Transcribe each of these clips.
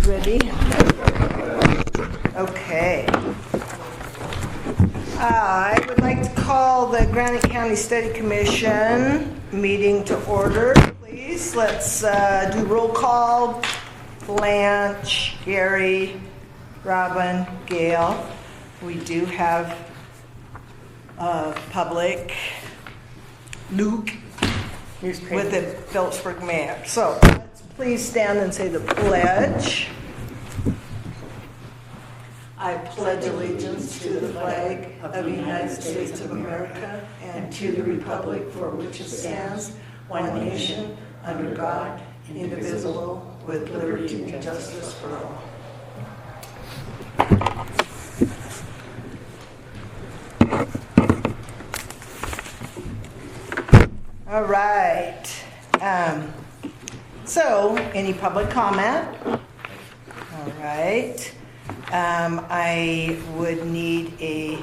Ready? Okay. I would like to call the Granite County Study Commission meeting to order, please. Let's do roll call. Blanche, Gary, Robin, Gail. We do have public. Luke with the Phillipsburg Mayor. So let's please stand and say the pledge. I pledge allegiance to the flag of the United States of America and to the republic for which it stands, one nation, under God, indivisible, with liberty and justice for all. All right. So, any public comment? All right. I would need a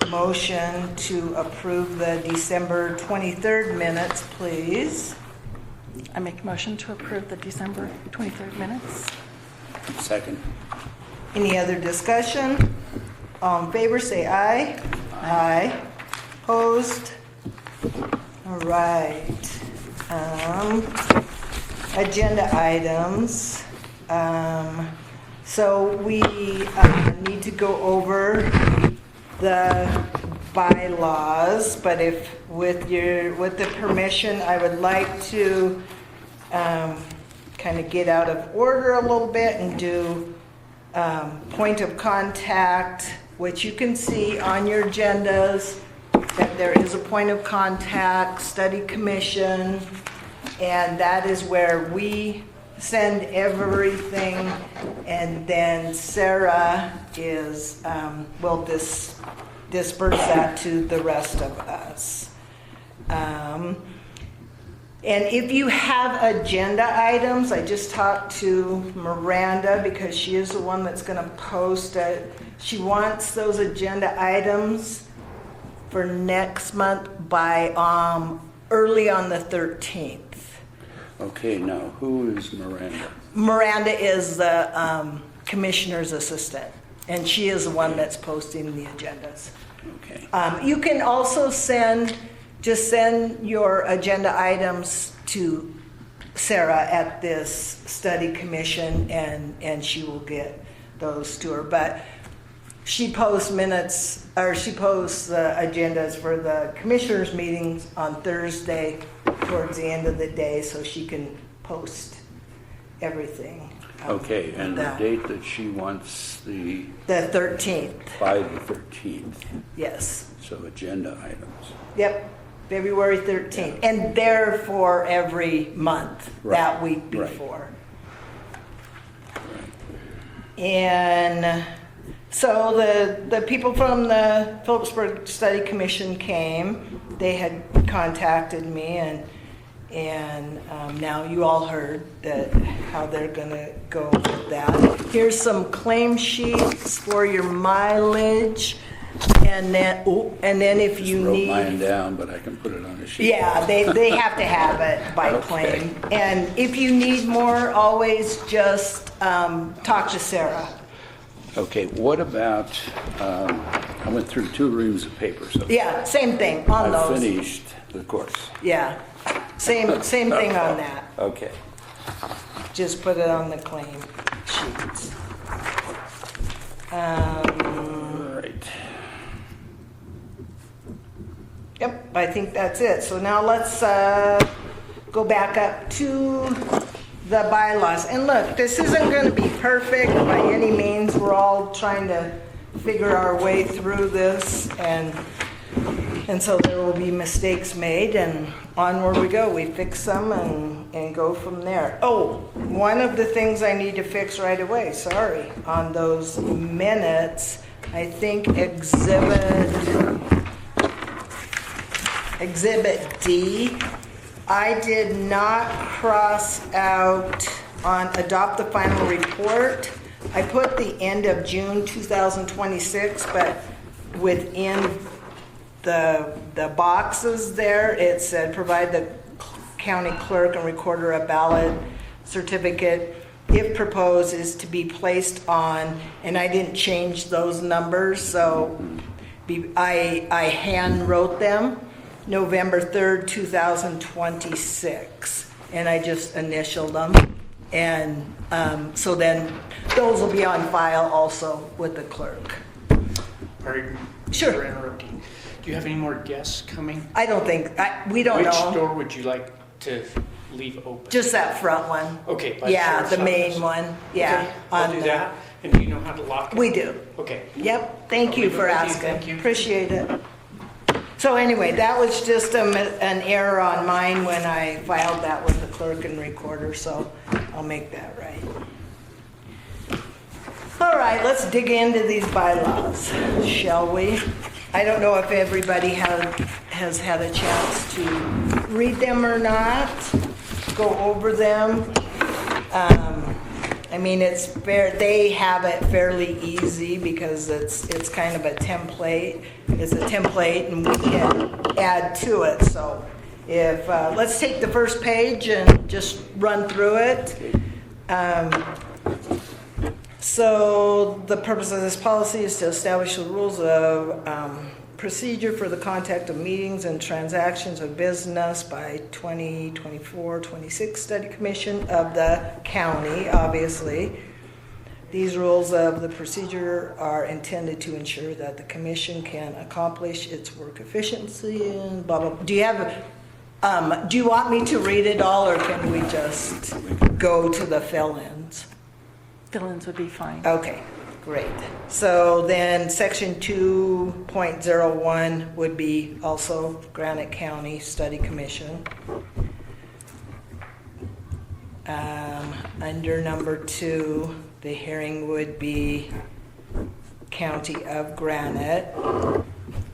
motion to approve the December 23rd minutes, please. I make a motion to approve the December 23rd minutes. Second. Any other discussion? All in favor, say aye. Aye. Opposed? All right. Agenda items. So we need to go over the bylaws, but if with the permission, I would like to kind of get out of order a little bit and do point of contact, which you can see on your agendas, that there is a point of contact, study commission, and that is where we send everything, and then Sarah will disperse that to the rest of us. And if you have agenda items, I just talked to Miranda because she is the one that's going to post it. She wants those agenda items for next month by early on the 13th. Okay, now who is Miranda? Miranda is the commissioner's assistant, and she is the one that's posting the agendas. Okay. You can also send your agenda items to Sarah at this study commission, and she will get those to her. But she posts she posts the agendas for the commissioners' meetings on Thursday towards the end of the day, so she can post everything. Okay, and the date that she wants the 13th. By the 13th. Yes. So agenda items. Yep, February 13th. Yeah. And they're for every month, that week before. Right. And so the people from the Phillipsburg Study Commission came. They had contacted me, and now you all heard how they're going to go with that. Here's some claim sheets for your mileage, and then if you need, wrote mine down, but I can put it on a sheet. Yeah, they have to have it by claim. And if you need more, always just talk to Sarah. Okay, what about, I went through 2 reams of paper. So yeah, same thing on those. I finished the course. Yeah, same thing on that. Okay. Just put it on the claim sheets. Right. Yep, I think that's it. So now let's go back up to the bylaws. And look, this isn't going to be perfect by any means. We're all trying to figure our way through this, and so there will be mistakes made, and onward we go. We fix them and go from there. Oh, one of the things I need to fix right away, sorry, on those minutes, I think Exhibit D, I did not cross out on adopt the final report. I put the end of June 2026, but within the boxes there, it said provide the county clerk and recorder a ballot certificate if proposed, is to be placed on, and I didn't change those numbers, so I hand wrote them, November 3rd, 2026, and I just initialed them. And so then those will be on file also with the clerk. Pardon? Sure. For interrupting. Do you have any more guests coming? I don't think, we don't Which know. door would you like to leave open? Just that front one. Okay. by Yeah, sheriff's the main office? one, yeah. Okay, I'll on do the- that. And do you know how to lock it? We do. Okay. Yep, thank you I'll leave it for with you. asking. Thank you. Appreciate it. So anyway, that was just an error on mine when I filed that with the clerk and recorder, so I'll make that right. All right, let's dig into these bylaws, shall we? I don't know if everybody has had a chance to read them or not, go over them. I mean, it's fair, they have it fairly easy because it's kind of a template. It's a template and we can add to it. So if, let's take the first page and just run through it. So the purpose of this policy is to establish the rules of procedure for the conduct of meetings and transactions of business by 2024-26 Study Commission of the county, obviously. These rules of the procedure are intended to ensure that the commission can accomplish its work efficiently and blah, blah. Do you want me to read it all or can we just go to the fill-ins? Fill-ins would be fine. Okay, great. So then section 2.01 would be also Granite County Study Commission. Under number 2, the hearing would be County of Granite.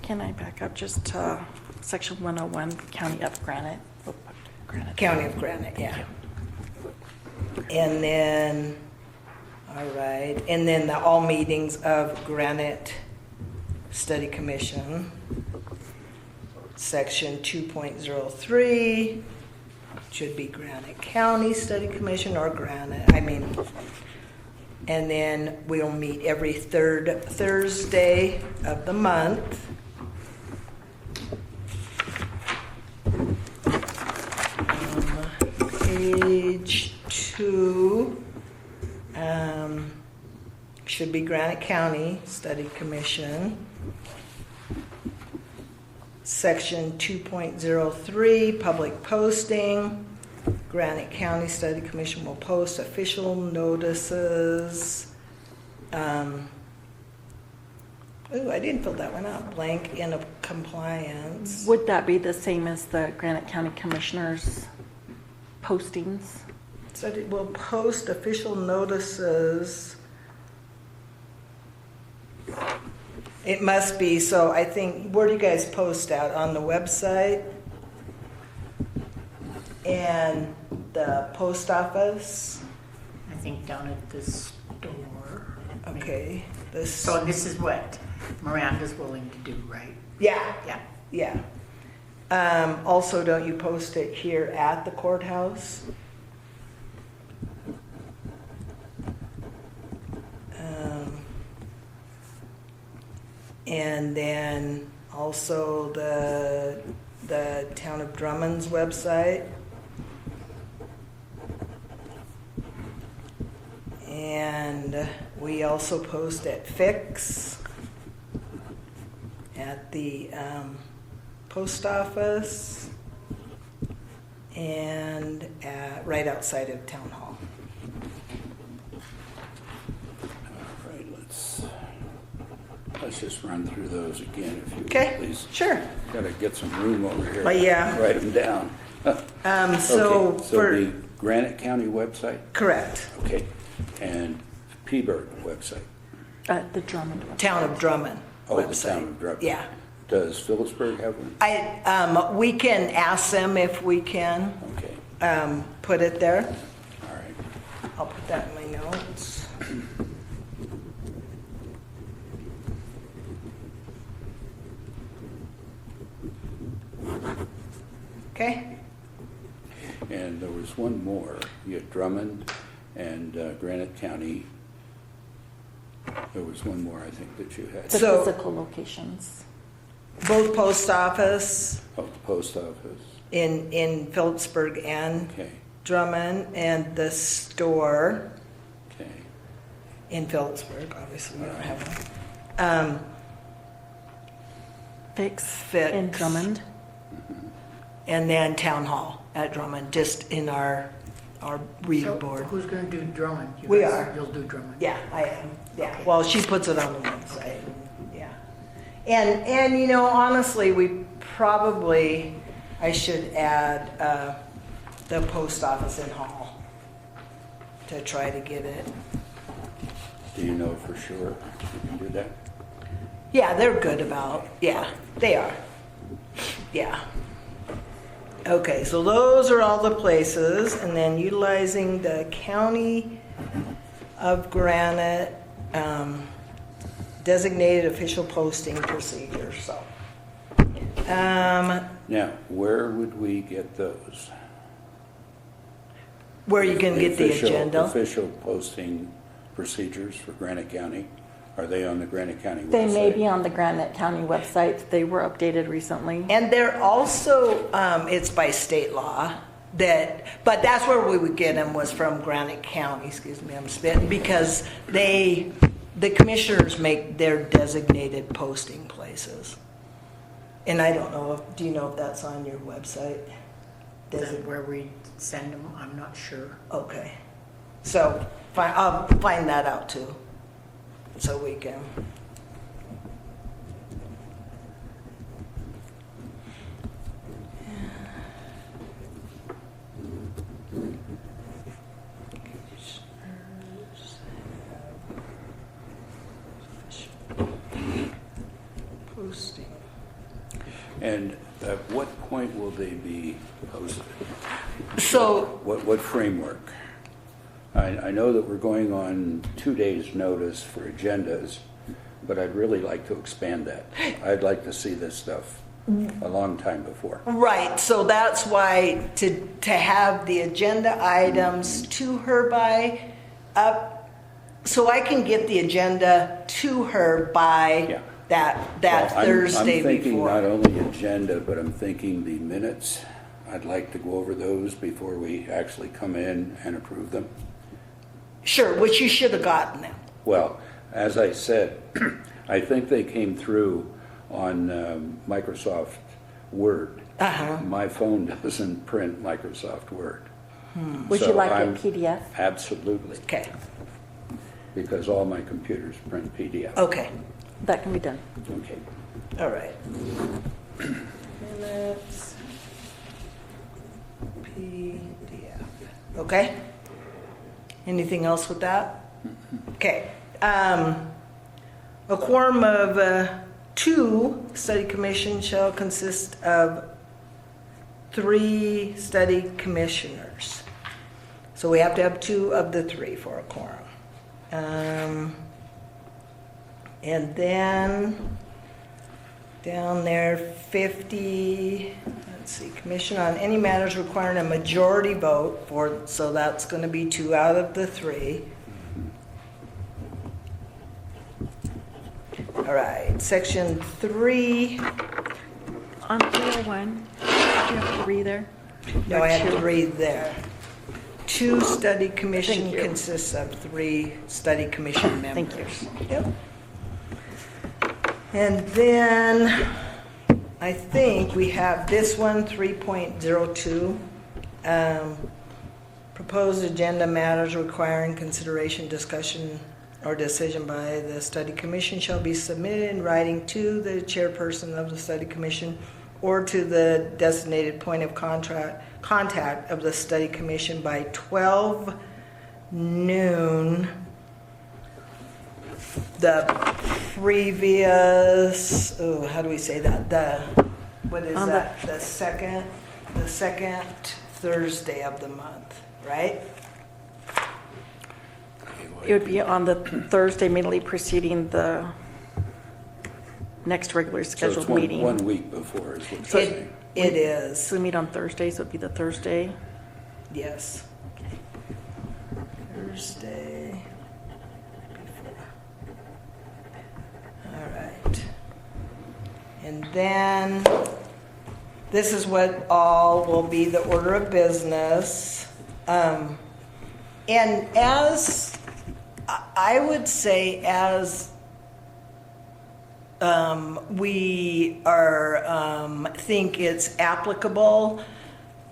Can I back up just to section 101, County of Granite? Oh, Granite. County of Granite, yeah. And then, all right, and then the all meetings of Granite Study Commission. Section 2.03 should be Granite County Study Commission or Granite, and then we'll meet every third Thursday of the month. Page 2 should be Granite County Study Commission. Section 2.03, public posting. Granite County Study Commission will post official notices. I didn't fill that one out. Blank in a compliance. Would that be the same as the Granite County Commissioners postings? So it will post official notices. It must be, so I think, where do you guys post out? On the website? And the post office? I think down at the store. Okay. So this is what Miranda's willing to do, right? Yeah, Yeah. yeah. Also, don't you post it here at the courthouse? And then also the Town of Drummond's website. And we also post at Fix, at the post office, and right outside of Town Hall. All right, let's just run through those again, if you Okay, would, please. sure. Got to get some room over here. Yeah. Write them down. So Okay, so for, the Granite County website, correct, okay, and Peaburg website. The Drummond one. Town of Drummond Oh, the website. Town of Drummond. Yeah. Does Phillipsburg have one? We can ask them if we can Okay, put it there. all right. I'll put that in my notes. Okay? And there was one more. You had Drummond, and Granite County. There was one more, I think, that you had. The So- physical locations. Both post office Oh, the post office. in Phillipsburg and Okay, Drummond, and the store okay. in Phillipsburg, obviously, we don't have one. Fix Fix. in Drummond. And then town hall at Drummond, just in our reader So board. who's gonna do Drummond? You We guys- are. You'll do Drummond? Yeah, I am, yeah. Well, she puts it on the website, yeah. And, you know, honestly, I should add the post office in Hall to try to get it. Do you know for sure you can do that? Yeah, they're good about, yeah, they are. Yeah. Okay, so those are all the places, and then utilizing the County of Granite designated official posting procedures, so. Now, where would we get those? Where you can get the agenda? Official posting procedures for Granite County? Are they on the Granite County website? They may be on the Granite County website. They were updated recently. And they're also, it's by state law but that's where we would get them, was from Granite County, excuse me, I'm spitting, because the commissioners make their designated posting places. And I don't know, do you know if that's on your website? Is that where we send them? I'm not sure. Okay. So I'll find that out too, so we can. Posting. And at what point will they be posted? So, What framework? I know that we're going on 2 days' notice for agendas, but I'd really like to expand that. I'd like to see this stuff a long time before. right, so that's why to have the agenda items to her by, so I can get the agenda to her by Yeah. that Well, Thursday I'm thinking before. not only agenda, but I'm thinking the minutes. I'd like to go over those before we actually come in and approve them. Sure, which you should have gotten them. Well, as I said, I think they came through on Microsoft Word. Uh-huh. My phone doesn't print Microsoft Word. Would So you like I'm- a PDF? Absolutely, Okay, because all my computers print PDF. okay, That can be done. Okay. all right. Minutes, PDF, okay? Anything else with that? Okay. A quorum of 2 study commission shall consist of 3 study commissioners. So we have to have 2 of the 3 for a quorum. And then down there, 50, let's see, commission on any matters requiring a majority vote for, so that's going to be 2 out of the 3. All right, section 3. On 301, do you have 3 there? No, Or I have 2? 3 there. 2 study commission Thank you. consists of 3 study commission Thank you. members. Yep. And then I think we have this one, 3.02. Proposed agenda matters requiring consideration, discussion, or decision by the study commission shall be submitted in writing to the chairperson of the study commission or to the designated point of contact of the study commission by 12 noon the previous, how do we say that? What is On the- that? The second Thursday of the month, right? It would be on the Thursday immediately preceding the next regular So it's scheduled one meeting. week before is what you're It, saying. it is, So we meet on Thursday, so it'd be the Thursday. yes. Thursday. All right. And then, this is what all will be the order of business. And as, I would say, as we are, think it's applicable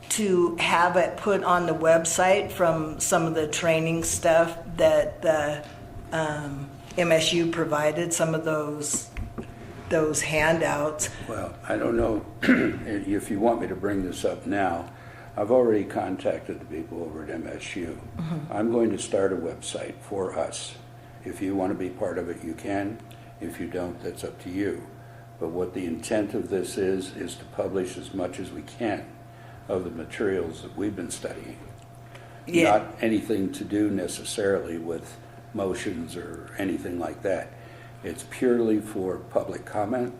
to have it put on the website from some of the training stuff that the MSU provided, some of those handouts. Well, I don't know if you want me to bring this up now. I've already contacted the people over at MSU. I'm going to start a website for us. If you want to be part of it, you can. If you don't, that's up to you. But what the intent of this is to publish as much as we can of the materials that we've been studying. Yeah. Not anything to do necessarily with motions or anything like that. It's purely for public comment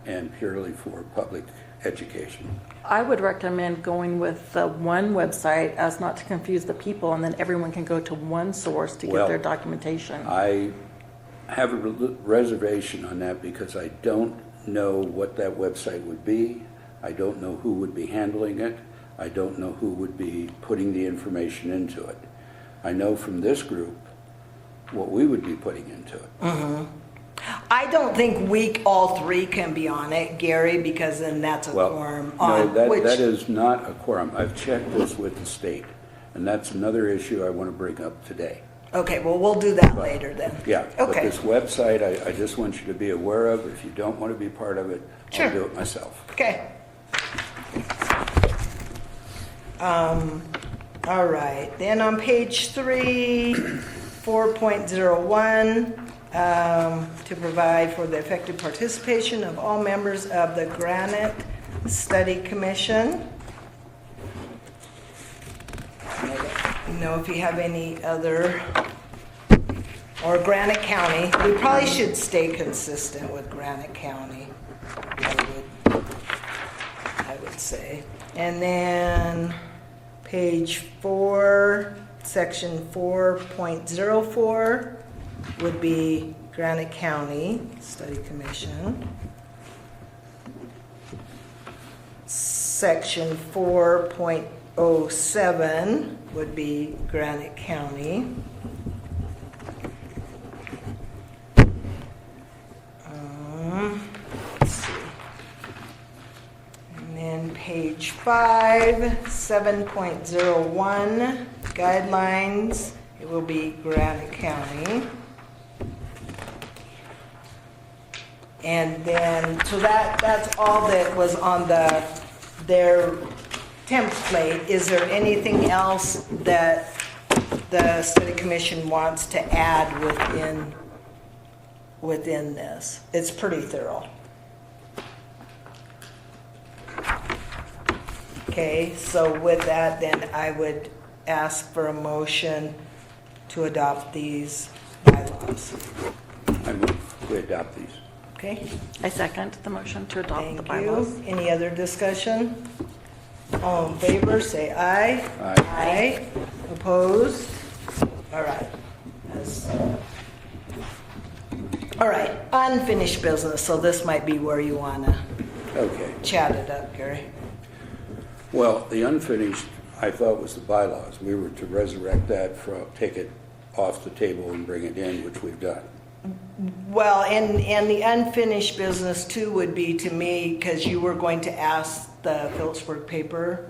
and purely for public education. I would recommend going with the one website as not to confuse the people, and then everyone can go to one source to Well, get their documentation. I have a reservation on that because I don't know what that website would be. I don't know who would be handling it. I don't know who would be putting the information into it. I know from this group what we would be putting into it. I don't think we all three can be on it, Gary, because then that's a quorum. No, that is not a quorum. I've checked this with the state, and that's another issue I want to bring up today. Okay, well, we'll do that later then. Yeah, but Okay. this website, I just want you to be aware of. If you don't want to be part of it, Sure. I'll do it myself. Okay. All right, then on page 3, 4.01, to provide for the effective participation of all members of the Granite Study Commission. I don't know if you have any other, or Granite County. We probably should stay consistent with Granite County, I would say. And then page 4, section 4.04 would be Granite County Study Commission. Section 4.07 would be Granite County. Let's see. And then page 5, 7.01 guidelines, it will be Granite County. And then, so that's all that was on their template. Is there anything else that the study commission wants to add within this? It's pretty thorough. Okay, so with that, then I would ask for a motion to adopt these bylaws. I move we adopt these. Okay, I second the motion to adopt the thank bylaws. you. Any other discussion? All in favor, say aye. Aye. Aye. Opposed? All right. All right, unfinished business, so this might be where you want to Okay. chat it up, Gary. Well, the unfinished, I thought, was the bylaws. We were to resurrect that, take it off the table and bring it in, which we've done. Well, and the unfinished business too would be to me, because you were going to ask the Phillipsburg paper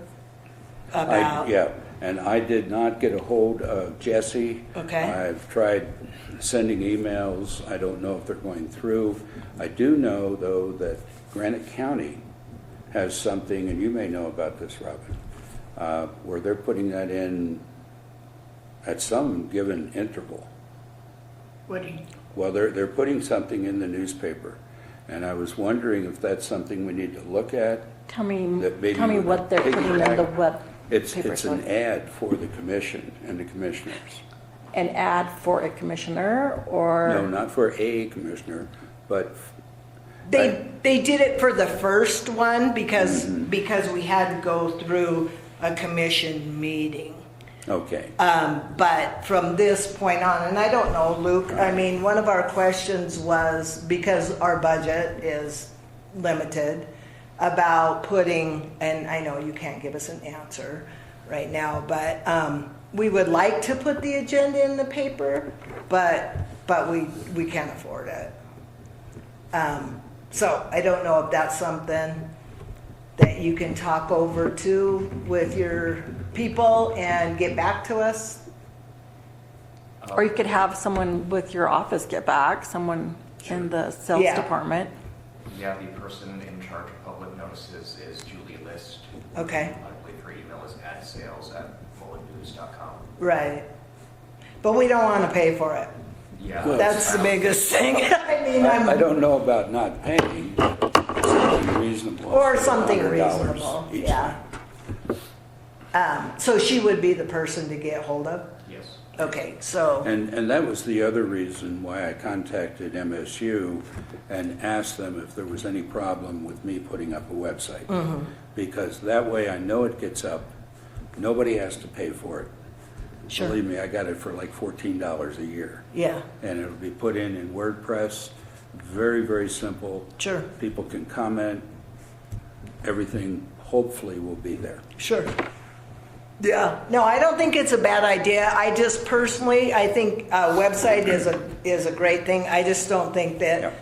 about. Yeah, and I did not get a hold of Jesse. Okay. I've tried sending emails. I don't know if they're going through. I do know, though, that Granite County has something, and you may know about this, Robin, where they're putting that in at some given interval. What do you, Well, they're putting something in the newspaper, and I was wondering if that's something we need to look at. Tell me That maybe tell me we what they're could putting in piggyback. the web It's paper. an ad for the commission and the commissioners. An ad for a commissioner or? No, not for a commissioner, but They did it for the first one because we had to go through a commission meeting. Okay. But from this point on, and I don't know, Luke, I mean, one of our questions was, because our budget is limited, about putting, and I know you can't give us an answer right now, but we would like to put the agenda in the paper, but we can't afford it. So I don't know if that's something that you can talk over to with your people and get back to us. Or you could have someone with your office get back, someone in the sales Yeah. department. Yeah, the person in charge of public notices is Julie List. Okay, I believe her email is adsales@mullennews.com. right. But we don't want to pay for it. Yeah. Well, That's the biggest thing. I mean, I don't know about not paying, something reasonable. or something $100 reasonable, each yeah. So she would be the person to get hold of? Yes. Okay, so, And that was the other reason why I contacted MSU and asked them if there was any problem with me putting up a website. Mm-hmm. Because that way I know it gets up, nobody has to pay for it. Sure. Believe me, I got it for like $14 a year. yeah, And it'll be put in WordPress, very, very simple. sure, People can comment, everything hopefully will be there. sure. Yeah, no, I don't think it's a bad idea. I just personally, I think a website is a great thing. I just don't think Yeah.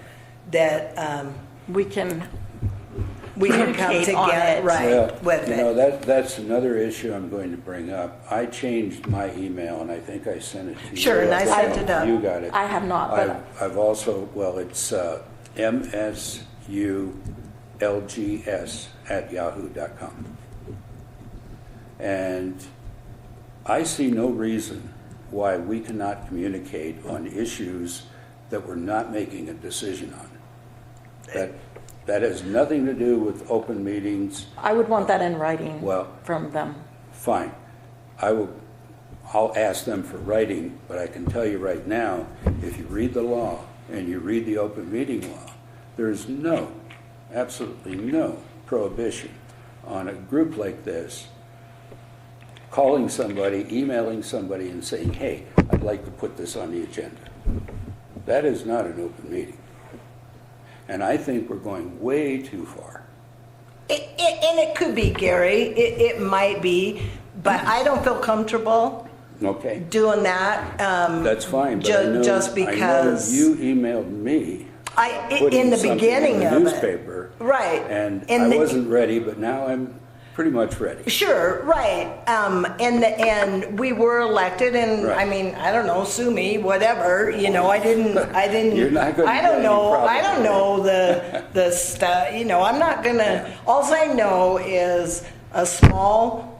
that We can, we can come Communicate on together, it. right, Well, with you know, it. that's another issue I'm going to bring up. I changed my email, and I think I sent it to you. Sure, and I don't sent know it if up. You got it. I have not, but I've also, well, it's msulgs@yahoo.com. And I see no reason why we cannot communicate on issues that we're not making a decision on. That has nothing to do with open meetings. I would want that in writing Well- from them. Fine. I'll ask them for writing, but I can tell you right now, if you read the law and you read the open meeting law, there's absolutely no prohibition on a group like this calling somebody, emailing somebody and saying, hey, I'd like to put this on the agenda. That is not an open meeting. And I think we're going way too far. And it could be, Gary, it might be, but I don't feel comfortable Okay? doing that. That's fine, but I know, Just because. I know you emailed me In putting the something beginning in the of it. newspaper. Right. And In I the- wasn't ready, but now I'm pretty much ready. Sure, right. And we were elected, and Right. I mean, I don't know, sue me, whatever. You know, I didn't. You're not gonna I get don't any know. problem I don't with know the stuff. You know, I'm not gonna. Yeah. All I know is a small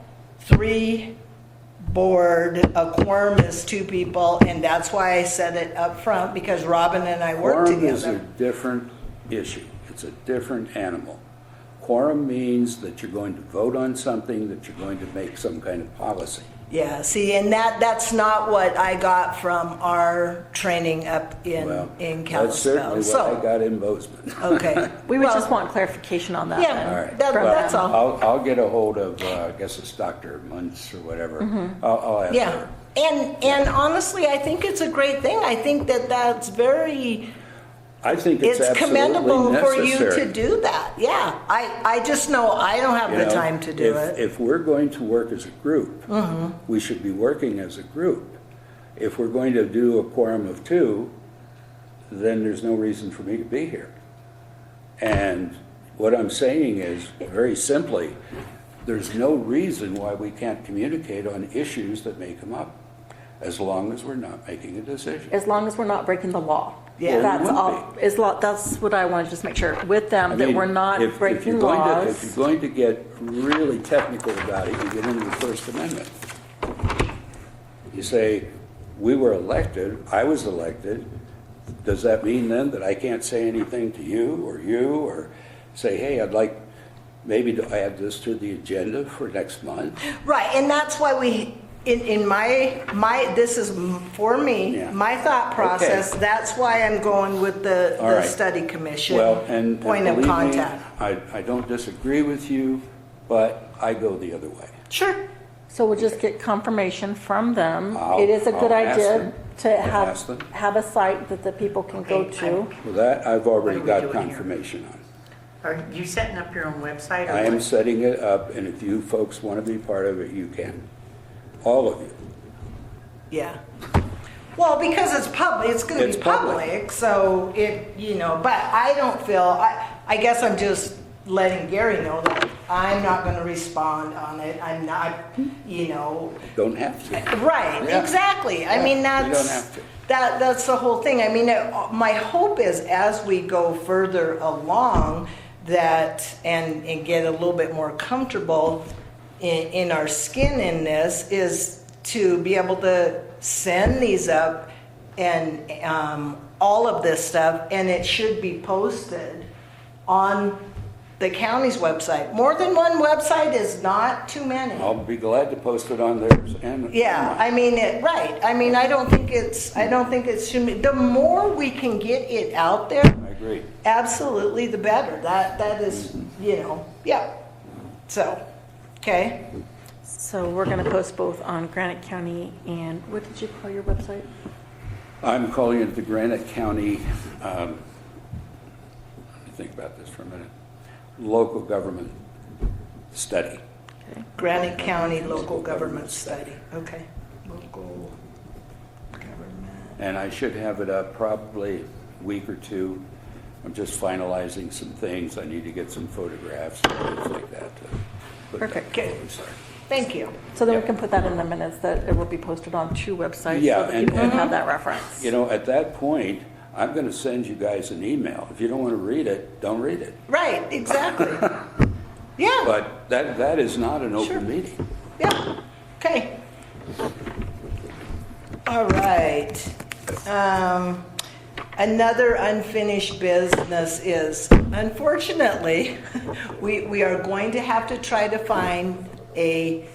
3-board. A quorum is 2 people, and that's why I said it up front, because Robin and I work Quorum is a together. different issue. It's a different animal. Quorum means that you're going to vote on something, that you're going to make some kind of policy. Yeah, see, and that's not what I got from our training up in Well, Kalispell. that's certainly what I got in Bozeman. Okay. We would Well, just want clarification on that. Yeah. then All right. That- from that's them. all. I'll get a hold of, I guess it's Dr. Muntz or whatever. I'll ask Mm-hmm. Yeah, her. and honestly, I think it's a great thing. I think that's very, I think it's it's absolutely commendable for you necessary. to do that. Yeah, I just know I don't have You the know, time to do it. If we're going to work as a group, we should be working as a group. If we're going to do a quorum of 2, then there's no reason for me to be here. And what I'm saying is, very simply, there's no reason why we can't communicate on issues that may come up, as long as we're not making a decision. As long as we're not breaking the law. Yeah. That's Well, we all, that's what I want to just make sure with them, I that mean, we're not if breaking you're going to- If laws. you're going to get really technical about it, you get into the First Amendment. You say, we were elected, I was elected, does that mean then that I can't say anything to you, or say, hey, I'd like maybe to add this to the agenda for next month? Right, and that's why we, in my, this is for me, Yeah. my thought process, Okay. that's why I'm going with the All right. study commission. Well, and Point of believe me, contact. I don't disagree with you, but I go the other way. Sure, So we'll just get confirmation from them. I'll- It is a good I'll ask idea them. to Ask them. have a site that the people can go Okay, to. Well, that I've already What are we got doing here? confirmation on. Are you setting up your own website? Or I am what? setting it up, and if you folks want to be part of it, you can. All of you. Yeah. Well, because it's public, it's gonna It's be public. public, so it, but I don't feel, I guess I'm just letting Gary know that I'm not gonna respond on it. I'm not, Don't have to. right, Yeah. exactly. I Yeah, mean, you don't that's, have to. that's the whole thing. I mean, my hope is as we go further along that, and get a little bit more comfortable in our skin in this, is to be able to send these up and all of this stuff, and it should be posted on the county's website. More than one website is not too many. I'll be glad to post it on theirs and. Yeah, I mean, right. I mean, I don't think it's too many. The more we can get it out there, I agree. absolutely the better. That is, yeah. So, okay. So we're going to post both on Granite County and, what did you call your website? I'm calling it the Granite County, let me think about this for a minute, local government study. Okay. Granite County Local Government Study. Okay. Local government. And I should have it up probably a week or two. I'm just finalizing some things. I need to get some photographs and things like that. to put it up. Perfect. Okay. Thank you. So then we Yeah. can put that in the minutes that it will be posted on 2 websites. Yeah, so that and- people can and- have that reference. At that point, I'm going to send you guys an email. If you don't want to read it, don't read it. Right, exactly. Yeah, But that is not an Sure. open meeting. yeah. Okay. All right. Another unfinished business is, unfortunately, we are going to have to try to find a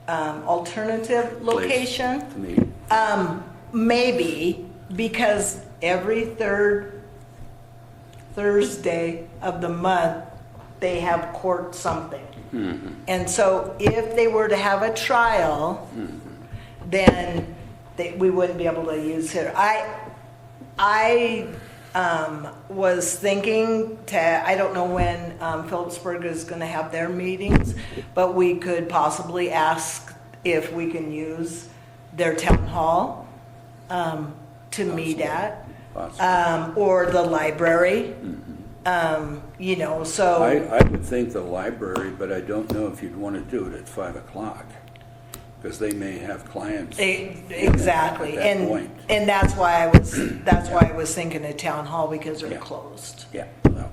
alternative location. To me, Maybe, because every third Thursday of the month, they have court something. And so if they were to have a trial, then we wouldn't be able to use it. I was thinking I don't know when Phillipsburg is going to have their meetings, but we could possibly ask if we can use their town hall to meet at, possibly. or the library. So. I would think the library, but I don't know if you'd want to do it at 5 o'clock, because they may have clients. Exactly, At that point. and that's why I was thinking of town hall, because they're Yeah. closed. Yeah, well,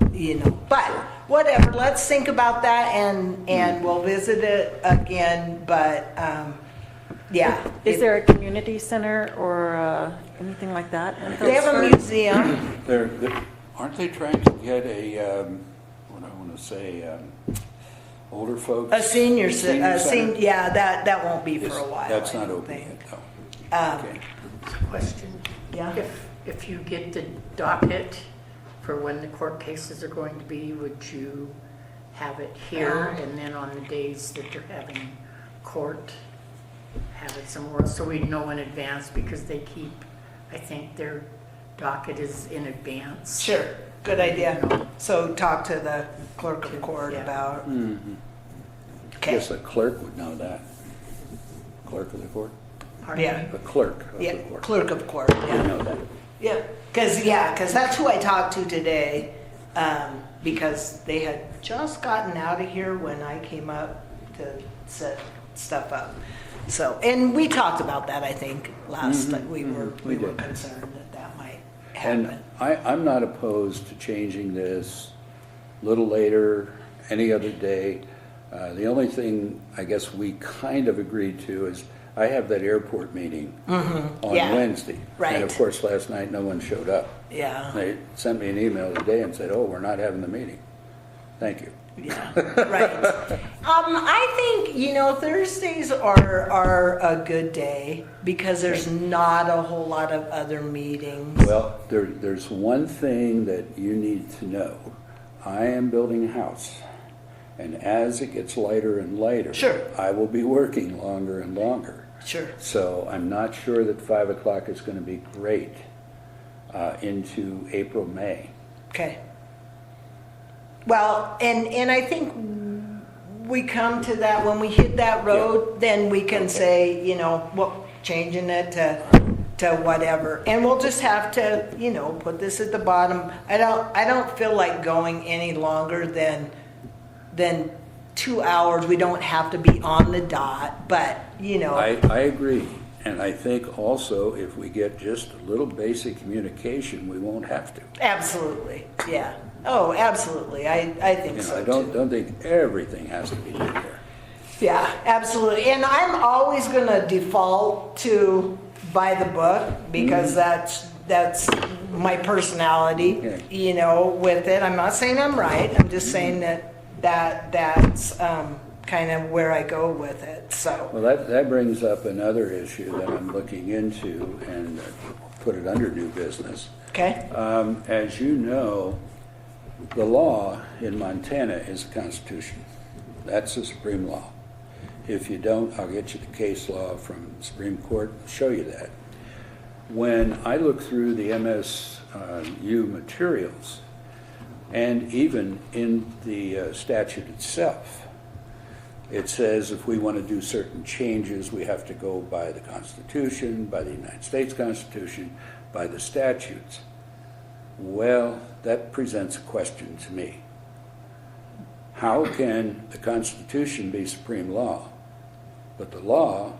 But whatever, let's think about that, and we'll visit it again. But yeah, Is there a community center or anything like that? in They have a Phillipsburg? museum. aren't they trying to get a, what I want to say, older folks? A senior, center? yeah, that won't be for a while. That's I not don't open think. yet, though. Okay. Question. Yeah. If you get the docket for when the court cases are going to be, would you have it here and then on the days that they're having court, have it somewhere else so we know in advance, because they keep, I think their docket is in advance. Sure, good idea. So talk to the clerk of court Yeah. about. Mhm. Okay. Yes, a clerk would know that. Clerk of the court? Pardon Yeah. me? The clerk of Yeah, the court. clerk of court. Would Yeah. know that. Yeah, because that's who I talked to today, because they had just gotten out of here when I came up to set stuff up. So, and we talked about that, I think, last, we were we we were did. concerned that might And happen. I'm not opposed to changing this a little later, any other day. The only thing I guess we kind of agreed to is I have that airport meeting on Yeah. Wednesday. Right. And of course, last night, no one showed up. Yeah, They sent me an email today and said, oh, we're not having the meeting. Thank you. yeah, right. I think, Thursdays are a good day because there's not a whole lot of other meetings. Well, there's one thing that you need to know. I am building a house, And as it gets lighter and lighter, Sure. I will be working longer and longer. Sure. So I'm not sure that 5 o'clock is going to be great into April, May. Okay. Well, and I think we come to that, when we hit that road, then we can say, you know, well, changing it to whatever. And we'll just have to, you know, put this at the bottom. I don't feel like going any longer than 2 hours. We don't have to be on the dot, but, you know. I agree. And I think also if we get just a little basic communication, we won't have to. Absolutely, yeah. Oh, absolutely. I think You know, so I too. don't think everything has to be linear. Yeah, absolutely. And I'm always going to default to by the book because that's my personality, Okay. you know, with it. I'm not saying I'm right. I'm just saying that's kind of where I go with it. So, Well, that brings up another issue that I'm looking into and put it under new business. okay. As you know, the law in Montana is the Constitution. That's the supreme law. If you don't, I'll get you the case law from the Supreme Court and show you that. When I look through the MSU materials, and even in the statute itself, it says if we want to do certain changes, we have to go by the Constitution, by the United States Constitution, by the statutes. Well, that presents a question to me. How can the Constitution be supreme law, but the law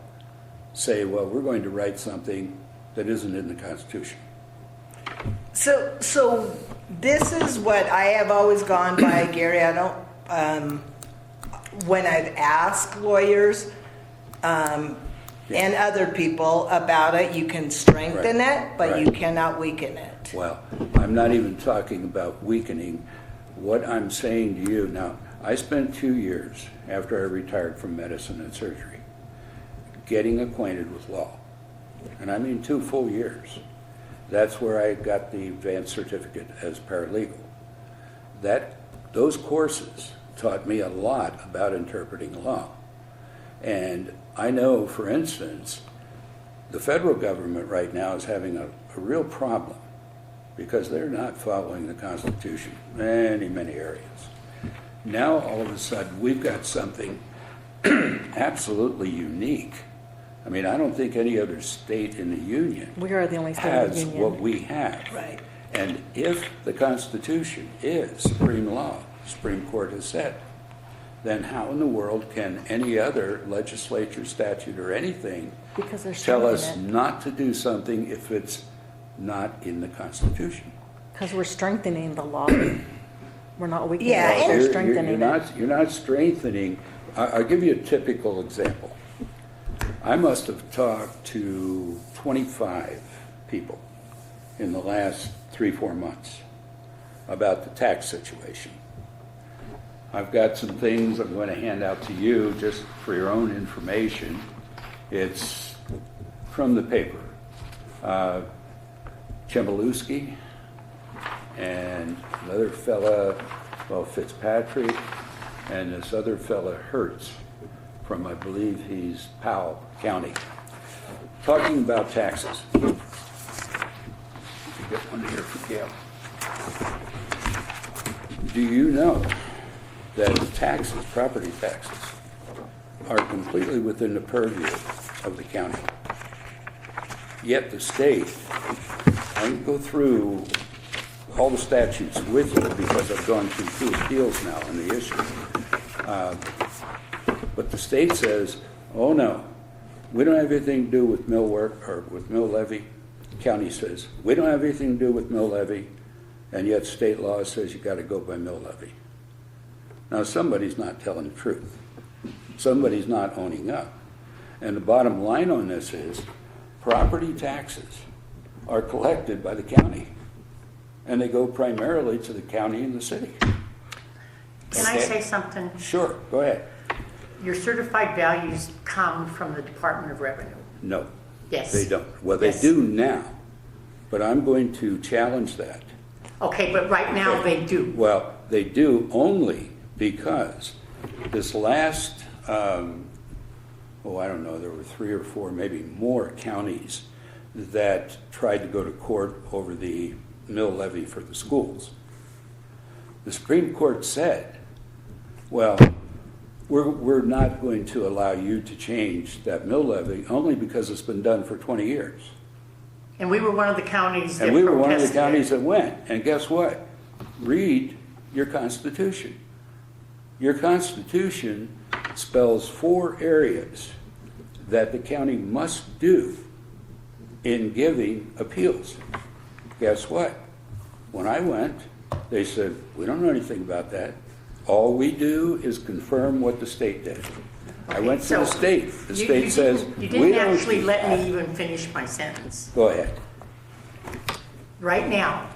say, well, we're going to write something that isn't in the Constitution? So this is what I have always gone by, Gary. I don't, when I've asked lawyers and other people about it, you can strengthen it, but you Right. cannot weaken it. Well, I'm not even talking about weakening. What I'm saying to you now, I spent 2 years after I retired from medicine and surgery getting acquainted with law. And I mean 2 full years. That's where I got the advanced certificate as paralegal. Those courses taught me a lot about interpreting law. And I know, for instance, the federal government right now is having a real problem because they're not following the Constitution in many areas. Now, all of a sudden, we've got something absolutely unique. I mean, I don't think any other state in the Union We are the only state in the has union. what we have. Right. And if the Constitution is supreme law, Supreme Court has said, then how in the world can any other legislature, statute, or anything Because they're tell us strengthening it. not to do something if it's not in the Constitution? Because we're strengthening the law. We're not weakening Yeah, it, and- they're You're strengthening it. you're not strengthening. I'll give you a typical example. I must have talked to 25 people in the last 3-4 months about the tax situation. I've got some things I'm going to hand out to you just for your own information. It's from the paper. Chmielewski and another fella, well, Fitzpatrick, and this other fella, Hertz, from, I believe he's Powell County, talking about taxes. You get one here for Gail. Do you know that taxes, property taxes, are completely within the purview of the county? Yet the state, I can go through all the statutes with you because I've gone through 2 appeals now on the issue. But the state says, oh no, we don't have anything to do with mill work or with mill levy. County says, we don't have anything to do with mill levy, and yet state law says you got to go by mill levy. Now somebody's not telling the truth. Somebody's not owning up. And the bottom line on this is property taxes are collected by the county, and they go primarily to the county and the city. Can I say something? Sure, go ahead. Your certified values come from the Department of Revenue. No, Yes. they don't. Well, they Yes. do now, but I'm going to challenge that. Okay, but right now they do. Well, they do only because This last, I don't know, there were 3 or 4, maybe more counties that tried to go to court over the mill levy for the schools. The Supreme Court said, well, we're not going to allow you to change that mill levy only because it's been done for 20 years. And we were one of the counties that And we were one of the protested it. counties that went. And guess what? Read your Constitution. Your Constitution spells 4 areas that the county must do in giving appeals. Guess what? When I went, they said, we don't know anything about that. All we do is confirm what the state did. I went to the So, state. The state says, You we didn't don't actually do let that." me even finish my sentence. Go ahead. Right now,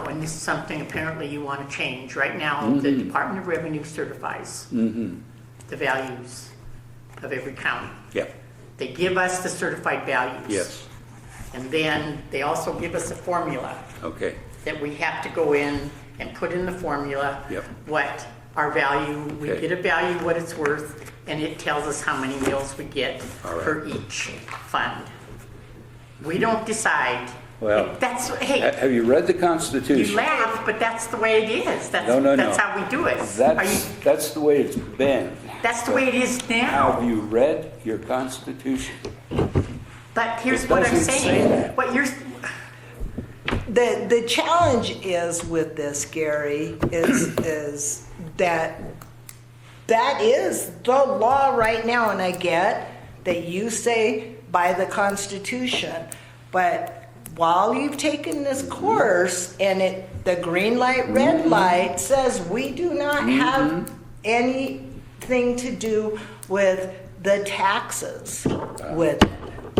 and this is something apparently you want to change, right now, the Department of Revenue certifies the values of every county. Yep. They give us the certified values. Yes. And then they also give us a formula Okay. that we have to go in and put in the formula Yep. what our value, we Okay. get a value, what it's worth, and it tells us how many meals we get All right. per each fund. We don't decide. Well, That's, hey, Have you read the you Constitution? laugh, but that's the way it is. No. That's how we do it. That's the way it's been. That's the way it is Have now. you read your Constitution? But here's It what I'm doesn't say saying. that. What you're, The challenge is with this, Gary, is that is the law right now, and I get that you say by the Constitution, but while you've taken this course and the green light, red light says we do not have anything to do with the taxes with it.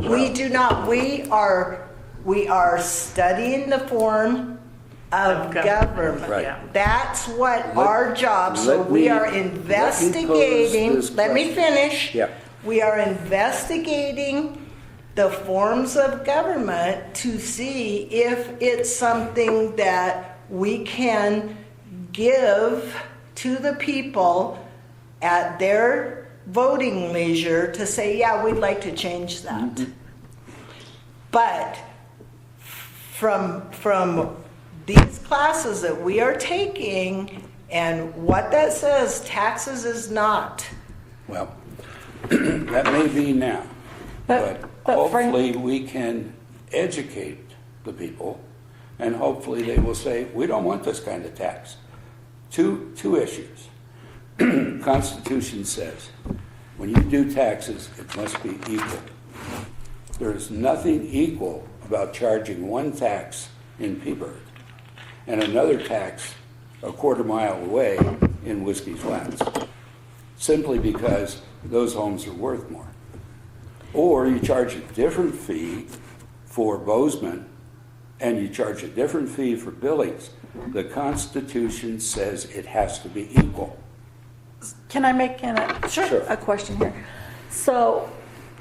We do not, we are studying the form of government. Right. Yeah. That's what our job, so let we me- are let me pose investigating, this let me question. finish. Yeah. We are investigating the forms of government to see if it's something that we can give to the people at their voting leisure to say, yeah, we'd like to change that. But from these classes that we are taking and what that says, taxes is not. Well, that may be now, but But Frank- hopefully we can educate the people, and hopefully they will say, we don't want this kind of tax. Two issues. Constitution says, when you do taxes, it must be equal. There's nothing equal about charging one tax in Peaburg and another tax a quarter mile away in Whiskey Flats, simply because those homes are worth more. Or you charge a different fee for Bozeman and you charge a different fee for Billings. The Constitution says it has to be equal. Can I make Sure. a question here? So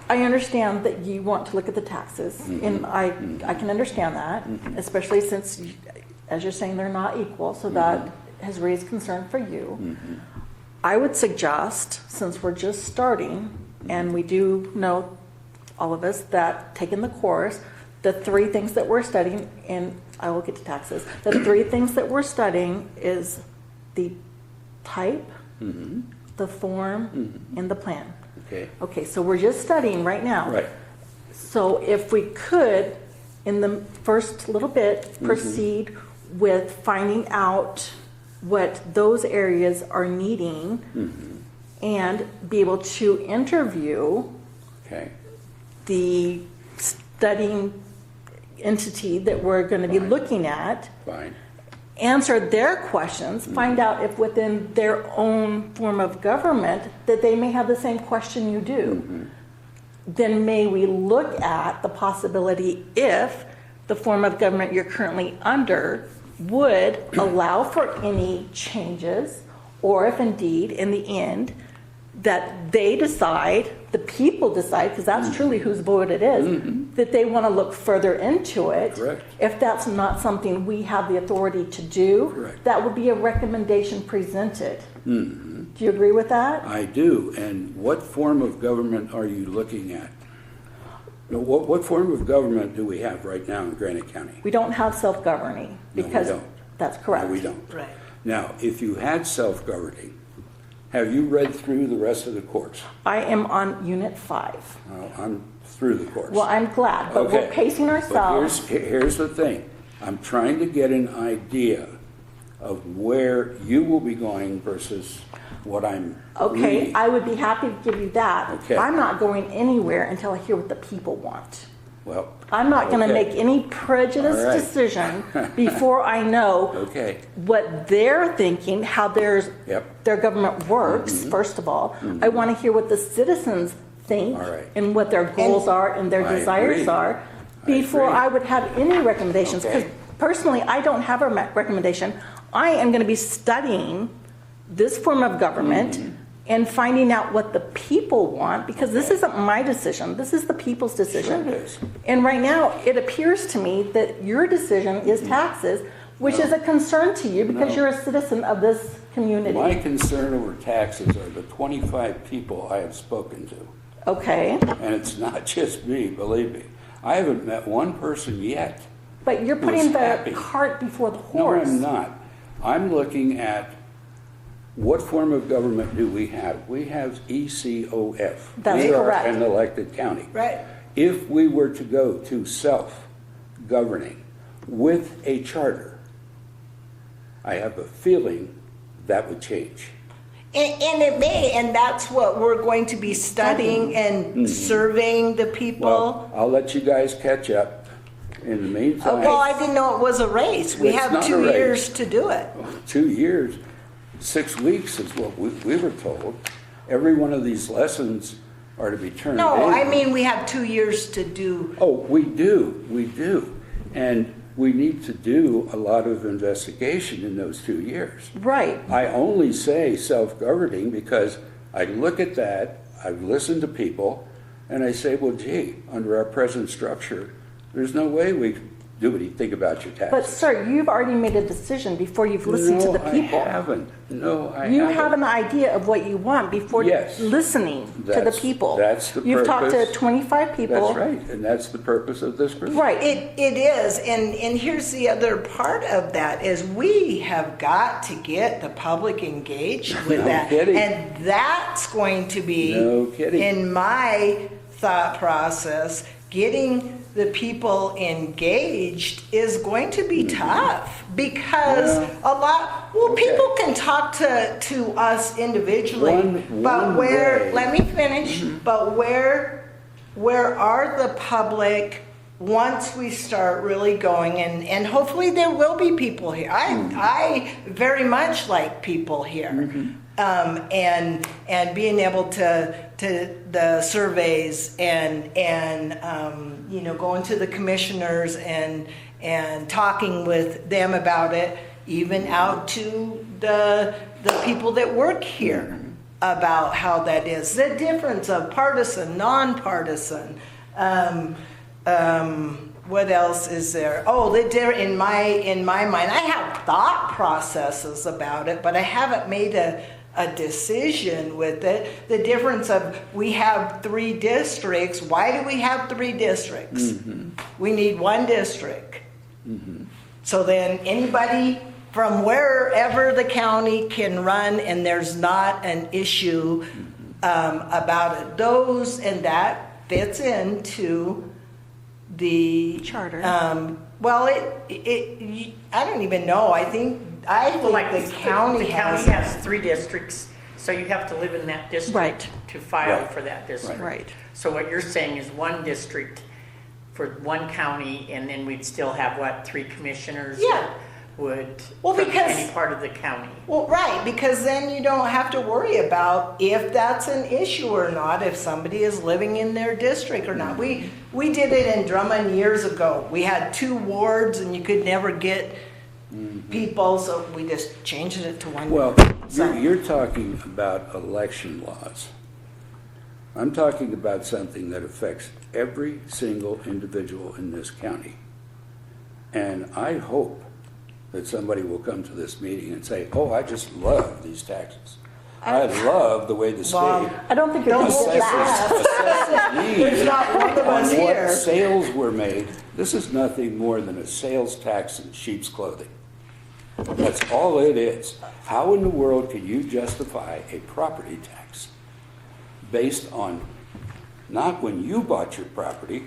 I understand that you want to look at the taxes, and I can understand that, especially since, as you're saying, they're not equal, so that has raised concern for you. I would suggest, since we're just starting, and we do know, all of us, that taking the course, the 3 things that we're studying, and I will get to taxes, the 3 things that we're studying is the type, the form, and the plan. Okay? Okay, so we're just studying right now. Right. So if we could, in the first little bit, proceed with finding out what those areas are needing and be able to interview Okay. the studying entity that we're going to be Fine. looking at, Fine. answer their questions, find out if within their own form of government that they may have the same question you do. Then may we look at the possibility if the form of government you're currently under would allow for any changes, or if indeed in the end that they decide, the people decide, because that's truly whose vote it is, that they want to look further into it. Correct. If that's not something we have the authority to do, Correct. that would be a recommendation presented. Do you agree with that? I do. And what form of government are you looking at? No, what form of government do we have right now in Granite County? We don't have self-governing No, we because don't. that's correct. No, we don't. Right. Now, if you had self-governing, have you read through the rest of the courts? I am on Unit 5. I'm through the courts. Well, I'm glad, but we're Okay. pacing But ourselves. here's the thing. I'm trying to get an idea of where you will be going versus what I'm Okay, reading. I would be happy to give you that. Okay. I'm not going anywhere until I hear what the people want. Well, I'm not going to okay. make any prejudiced All right. decision before I know Okay. what they're thinking, how Yep. Mm-hmm. their government works, first of all. I want to hear what the citizens think All right. and what their goals are and their I desires agree. are I before agree. I would have any recommendations. Because Okay. personally, I don't have a recommendation. I am going to be studying this form of government Mm-hmm. and finding out what the people want, because this isn't my decision. This is the people's decision. Sure it is. And right now, it appears to me that your decision is taxes, which Mm-hmm. No. is a concern to you because No. you're a citizen of this community. My concern over taxes are the 25 people I have spoken to. Okay, And it's not just me, believe me. I haven't met one person yet. but you're Who's putting the happy. cart before the No, horse. I'm not. I'm looking at what form of government do we have? We have ECOF. That's We correct. are an elected county. Right. If we were to go to self-governing with a charter, I have a feeling that would change. And it may, and that's what we're going to be studying and surveying the people. Well, I'll let you guys catch up. In the meantime, Well, I didn't know it was a race. We It's have not a 2 race. years to do it. 2 years, 6 weeks is what we were told. Every one of these lessons are to be turned in. No, I mean, we have 2 years to do. Oh, we do. And we need to do a lot of investigation in those 2 years. Right. I only say self-governing because I look at that, I've listened to people, and I say, well, gee, under our present structure, there's no way we do anything about your taxes. But sir, you've already made a decision before you've listened to the people. No, I haven't. No, I You haven't. have an idea of what you want before Yes. listening to the That's- people. that's the You've talked to purpose. 25 people. That's right, and that's the purpose of this group. Right. It is, and here's the other part of that, is we have got to get the public engaged with No that. kidding. And that's going to be, No kidding. in my thought process, getting the people engaged is going to be tough because Well, okay. people can talk to us individually, but one where, way. let me finish, but where are the public once we start really going, and hopefully there will be people here. I very much like people here. And being able to the surveys and going to the commissioners and talking with them about it, even out to the people that work here about how that is, the difference of partisan, nonpartisan. What else is there? Oh, in my mind, I have thought processes about it, but I haven't made a decision with it. The difference of, we have 3 districts. Why do we have 3 districts? We need 1 district. So then anybody from wherever the county can run, and there's not an issue about it. That fits into the Charter. Well, I don't even know. I think the county has 3 districts, so you have to live in that district Right. to file Right. for that district. Right. So what you're saying is 1 district for 1 county, and then we'd still have, 3 commissioners? Yeah. that would, Well, from because- any part of the county? Well, right, because then you don't have to worry about if that's an issue or not, if somebody is living in their district or not. We did it in Drummond years ago. We had 2 wards and you could never get people, so we just changed it to 1. Well, So- you're talking about election laws. I'm talking about something that affects every single individual in this county. And I hope that somebody will come to this meeting and say, oh, I just love these taxes. I love the way the state Well, I don't think you're going to Don't get that. assesses There's needs not one of us on what here. sales were made. This is nothing more than a sales tax in sheep's clothing. That's all it is. How in the world can you justify a property tax based on not when you bought your property,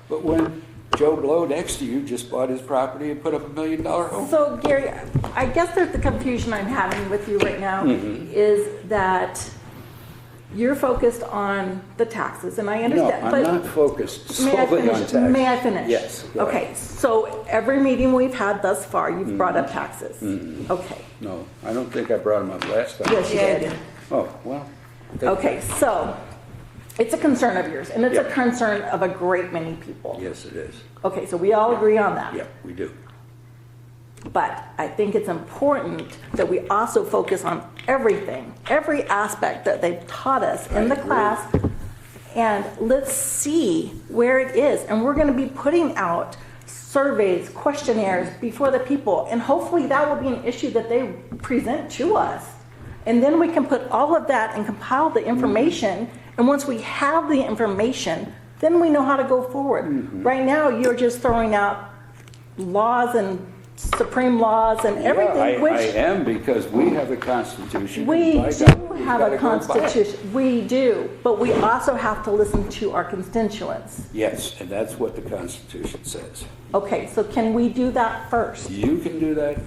but when Joe Blow next to you just bought his property and put up $1 million home? So Gary, I guess there's the confusion I'm having with you right now is that you're focused on the taxes, and I No, understand. I'm but not focused may I solely on finish? tax. May I finish? Yes, go ahead. Okay, so every meeting we've had thus far, you've brought up taxes. Okay. No, I don't think I brought him up last time. Yes, you Yeah, I did. did. Oh, well. take Okay, so it's a concern of yours, and it's a Yeah. concern of a great many people. that. Yes, it is. Okay, so we all agree on that. Yeah, we do. But I think it's important that we also focus on everything, every aspect that they've taught us in the I agree. class. And let's see where it is. And we're going to be putting out surveys, questionnaires before the people. And hopefully that will be an issue that they present to us. And then we can put all of that and compile the information. And once we have the information, then we know how to go forward. Right now, you're just throwing out laws and supreme laws and everything, Yeah, I which am, because we have a constitution. we and by do God, we've have gotta a go by it. constitution. We do, but we also have to listen to our constituents. Yes, and that's what the Constitution says. Okay, so can we do that first You can do that.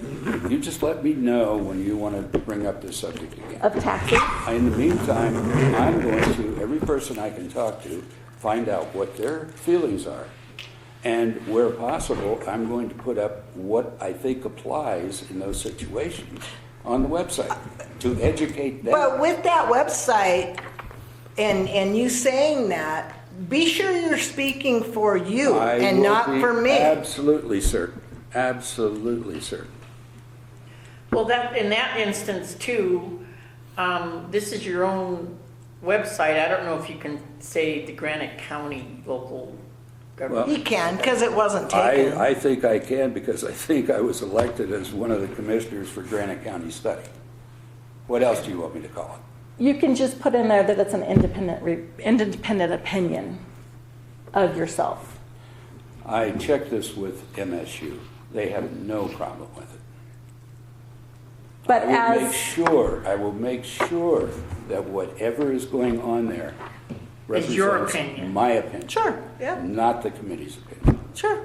You just let me know when you want to bring up this subject again. of taxes? In the meantime, I'm going to, every person I can talk to, find out what their feelings are. And where possible, I'm going to put up what I think applies in those situations on the website to educate them. But with that website and you saying that, be sure you're speaking for you I and will not be for me. Absolutely certain. Absolutely certain. Well, that, in that instance too, this is your own website. I don't know if you can say the Granite County local government. He can, because it wasn't taken. I think I can, because I think I was elected as one of the commissioners for Granite County Study. What else do you want me to call it? You can just put in there that it's an independent opinion of yourself. I checked this with MSU. They have no problem with it. But I will make sure that whatever is going on there Is your represents opinion. my opinion. Sure, yeah. Not the committee's opinion. Sure.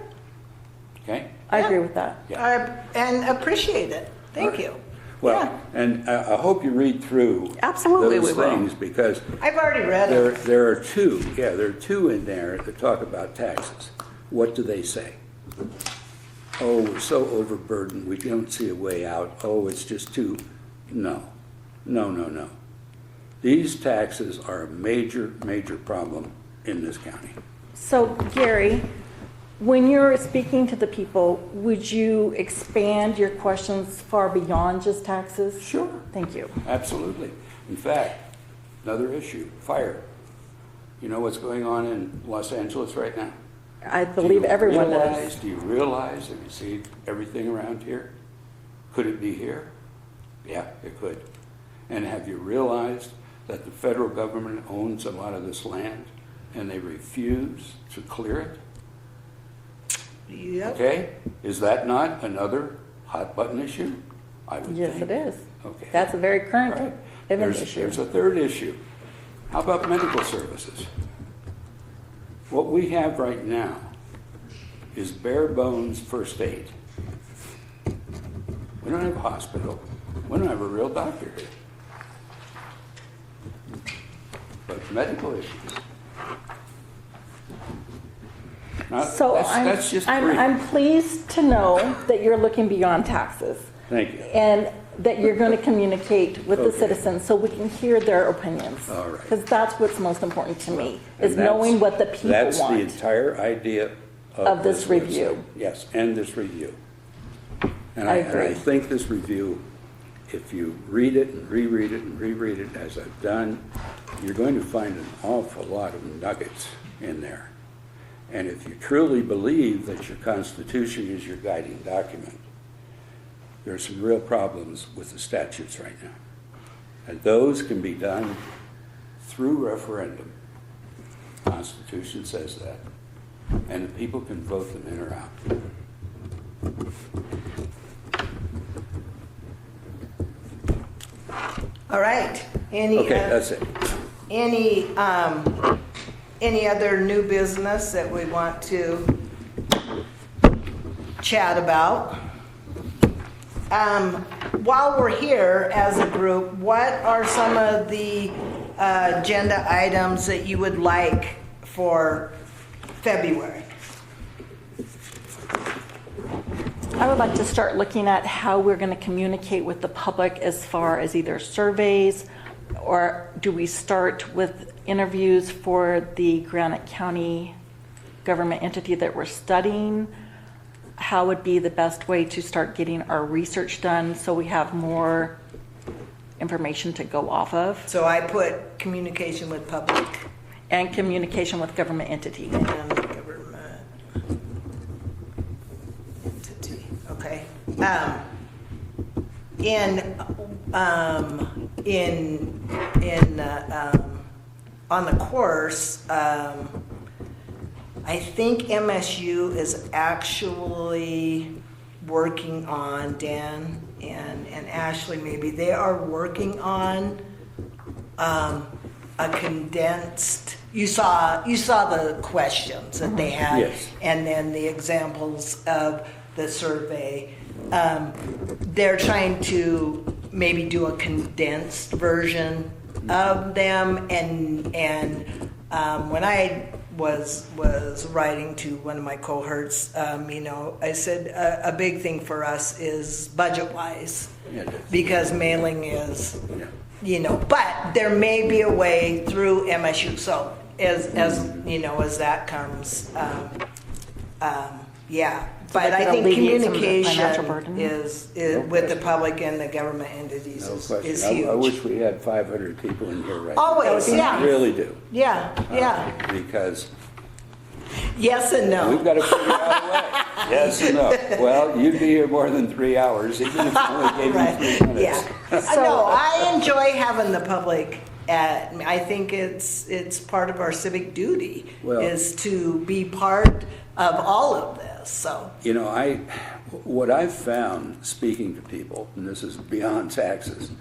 Okay? I agree with that. Yeah. And appreciate it. Thank you. Well, Yeah. and I hope you read through Absolutely, those we will. things, because I've already read it. there are two in there that talk about taxes. What do they say? Oh, we're so overburdened, we don't see a way out. Oh, it's just too, no. These taxes are a major, major problem in this county. So Gary, when you're speaking to the people, would you expand your questions far beyond just taxes? Sure. Thank you. Absolutely. In fact, another issue, fire. You know what's going on in Los Angeles right now? I believe everyone does. Do you realize, have you seen everything around here? Could it be here? Yeah, it could. And have you realized that the federal government owns a lot of this land and they refuse to clear it? Yep. Okay? Is that not another hot button issue? I would Yes, think. it is. Okay. That's a very current Right. event There's issue. a third issue. How about medical services? What we have right now is bare bones first aid. We don't have a hospital. We don't have a real doctor here. But medical issues. Now, So that's just brief. I'm pleased to know that you're looking beyond taxes Thank you. and that you're going to communicate with the Okay. citizens so we can hear their opinions. All right. Because that's what's most important to me, is And that's- knowing what the people That's the want. entire idea Of this website. review. Yes, and this review. And I I agree. think this review, if you read it and reread it and reread it as I've done, you're going to find an awful lot of nuggets in there. And if you truly believe that your Constitution is your guiding document, there are some real problems with the statutes right now. And those can be done through referendum. Constitution says that. And the people can vote them in or out. All right. Any, Okay, that's it. any other new business that we want to chat about? While we're here as a group, what are some of the agenda items that you would like for February? I would like to start looking at how we're going to communicate with the public as far as either surveys, or do we start with interviews for the Granite County government entity that we're studying? How would be the best way to start getting our research done so we have more information to go off of? So I put communication with public And communication with government entity. and government entity, okay? On the course, I think MSU is actually working on, Dan and Ashley maybe, they are working on a condensed, you saw the questions that they had. Yes. And then the examples of the survey. They're trying to maybe do a condensed version of them, and when I was writing to one of my cohorts, I said a big thing for us is budget-wise, Yeah, it is. because mailing is, Yeah. but there may be a way through MSU. So as that comes, yeah. But like I it'll think alleviate some of the financial communication burden. is No with the question. public and the government entities No is question. huge. I wish we had 500 people in here right now. Always, I yeah. really do. Yeah, yeah. Because Yes and no. we've got to figure out a way. Yes and no. Well, you'd be here more than 3 hours, even if I only gave Right, you 3 minutes. yeah. No, I enjoy having the public I think it's part of our civic duty Well- is to be part of all of this, so. What I've found, speaking to people, and this is beyond taxes,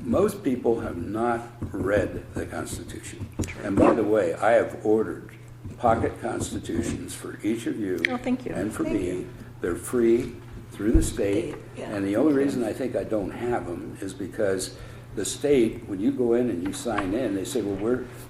most people have not read the Constitution. And by the way, I have ordered pocket constitutions for each of you. Oh, thank you. And for Thank me. you. They're free through the state. Yeah. And the only reason I think I don't have them is because the state, when you go in and you sign in, they say, well,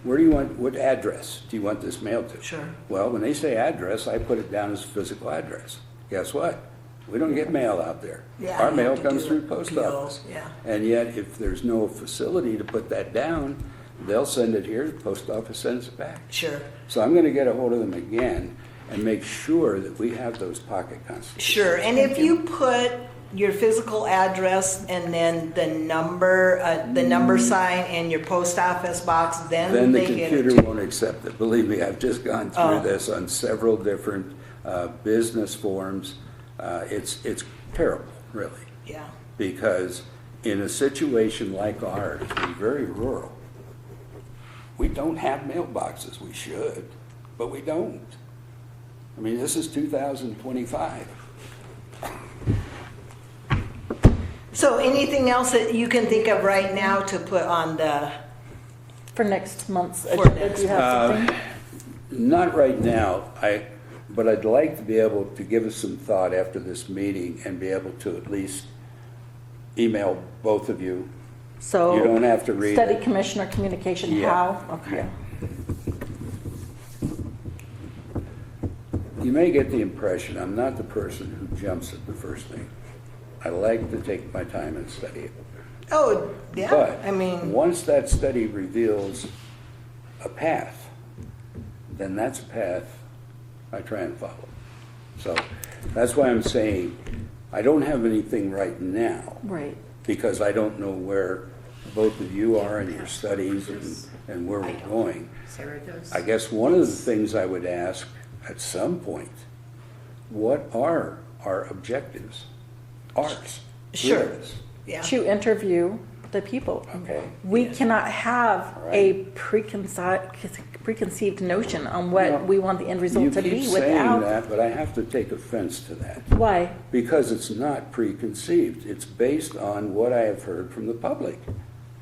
where do you want, what address do you want this mailed to? Sure. Well, when they say address, I put it down as physical address. Guess what? We don't get mail out there. Yeah, Our you mail have to comes do through a post PO, office. yeah. And yet, if there's no facility to put that down, they'll send it here, the post office sends it back. Sure. So I'm gonna get a hold of them again and make sure that we have those pocket constitutions. Sure, and if you put your physical address and then the number sign and your post office box, Then then the they get it. computer won't accept it. Believe me, I've just gone Oh. through this on several different business forms. It's terrible, really. Yeah, Because in a situation like ours, we're very rural. We don't have mailboxes. We should, but we don't. I mean, this is 2025. so anything else that you can think of right now to put on the, For next month's For agenda, next do you have something? Not right now, but I'd like to be able to give us some thought after this meeting and be able to at least email both of you. So. You don't have to read Study it. commissioner communication, Yeah. how? Okay. You may get the impression I'm not the person who jumps at the first thing. I like to take my time and study it. oh, yeah, But I mean, once that study reveals a path, then that's a path I try and follow. So that's why I'm saying I don't have anything right now Right. because I don't know where both of you are in your studies and where we're going. Sarah does. I guess one of the things I would ask at some point, what are our objectives? Ours. Sure. Yours. yeah, To interview the people. Okay. We cannot have All a right. preconceived notion on No. what we want the end You result to keep be saying without. that, but I have to take offense to that. Why? Because it's not preconceived. It's based on what I have heard from the public.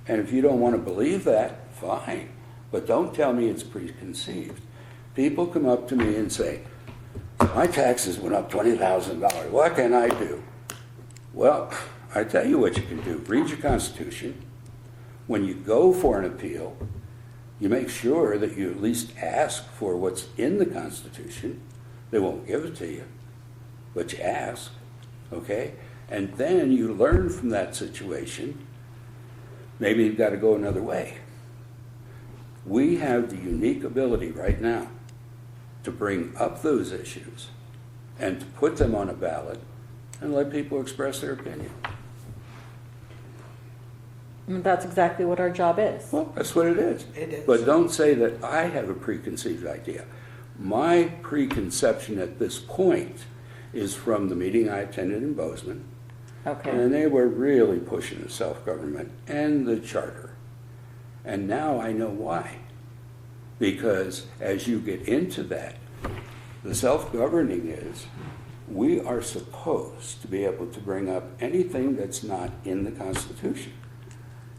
And if you don't want to believe that, fine. But don't tell me it's preconceived. People come up to me and say, my taxes went up $20,000. What can I do? Well, I tell you what you can do. Read your Constitution. When you go for an appeal, you make sure that you at least ask for what's in the Constitution. They won't give it to you, but you ask, okay? And then you learn from that situation. Maybe you've got to go another way. We have the unique ability right now to bring up those issues and to put them on a ballot and let people express their opinion. And that's exactly what our job is. Well, that's what it is. It is. But don't say that I have a preconceived idea. My preconception at this point is from the meeting I attended in Bozeman, Okay. and they were really pushing the self-government and the charter. And now I know why. Because as you get into that, the self-governing is, we are supposed to be able to bring up anything that's not in the Constitution.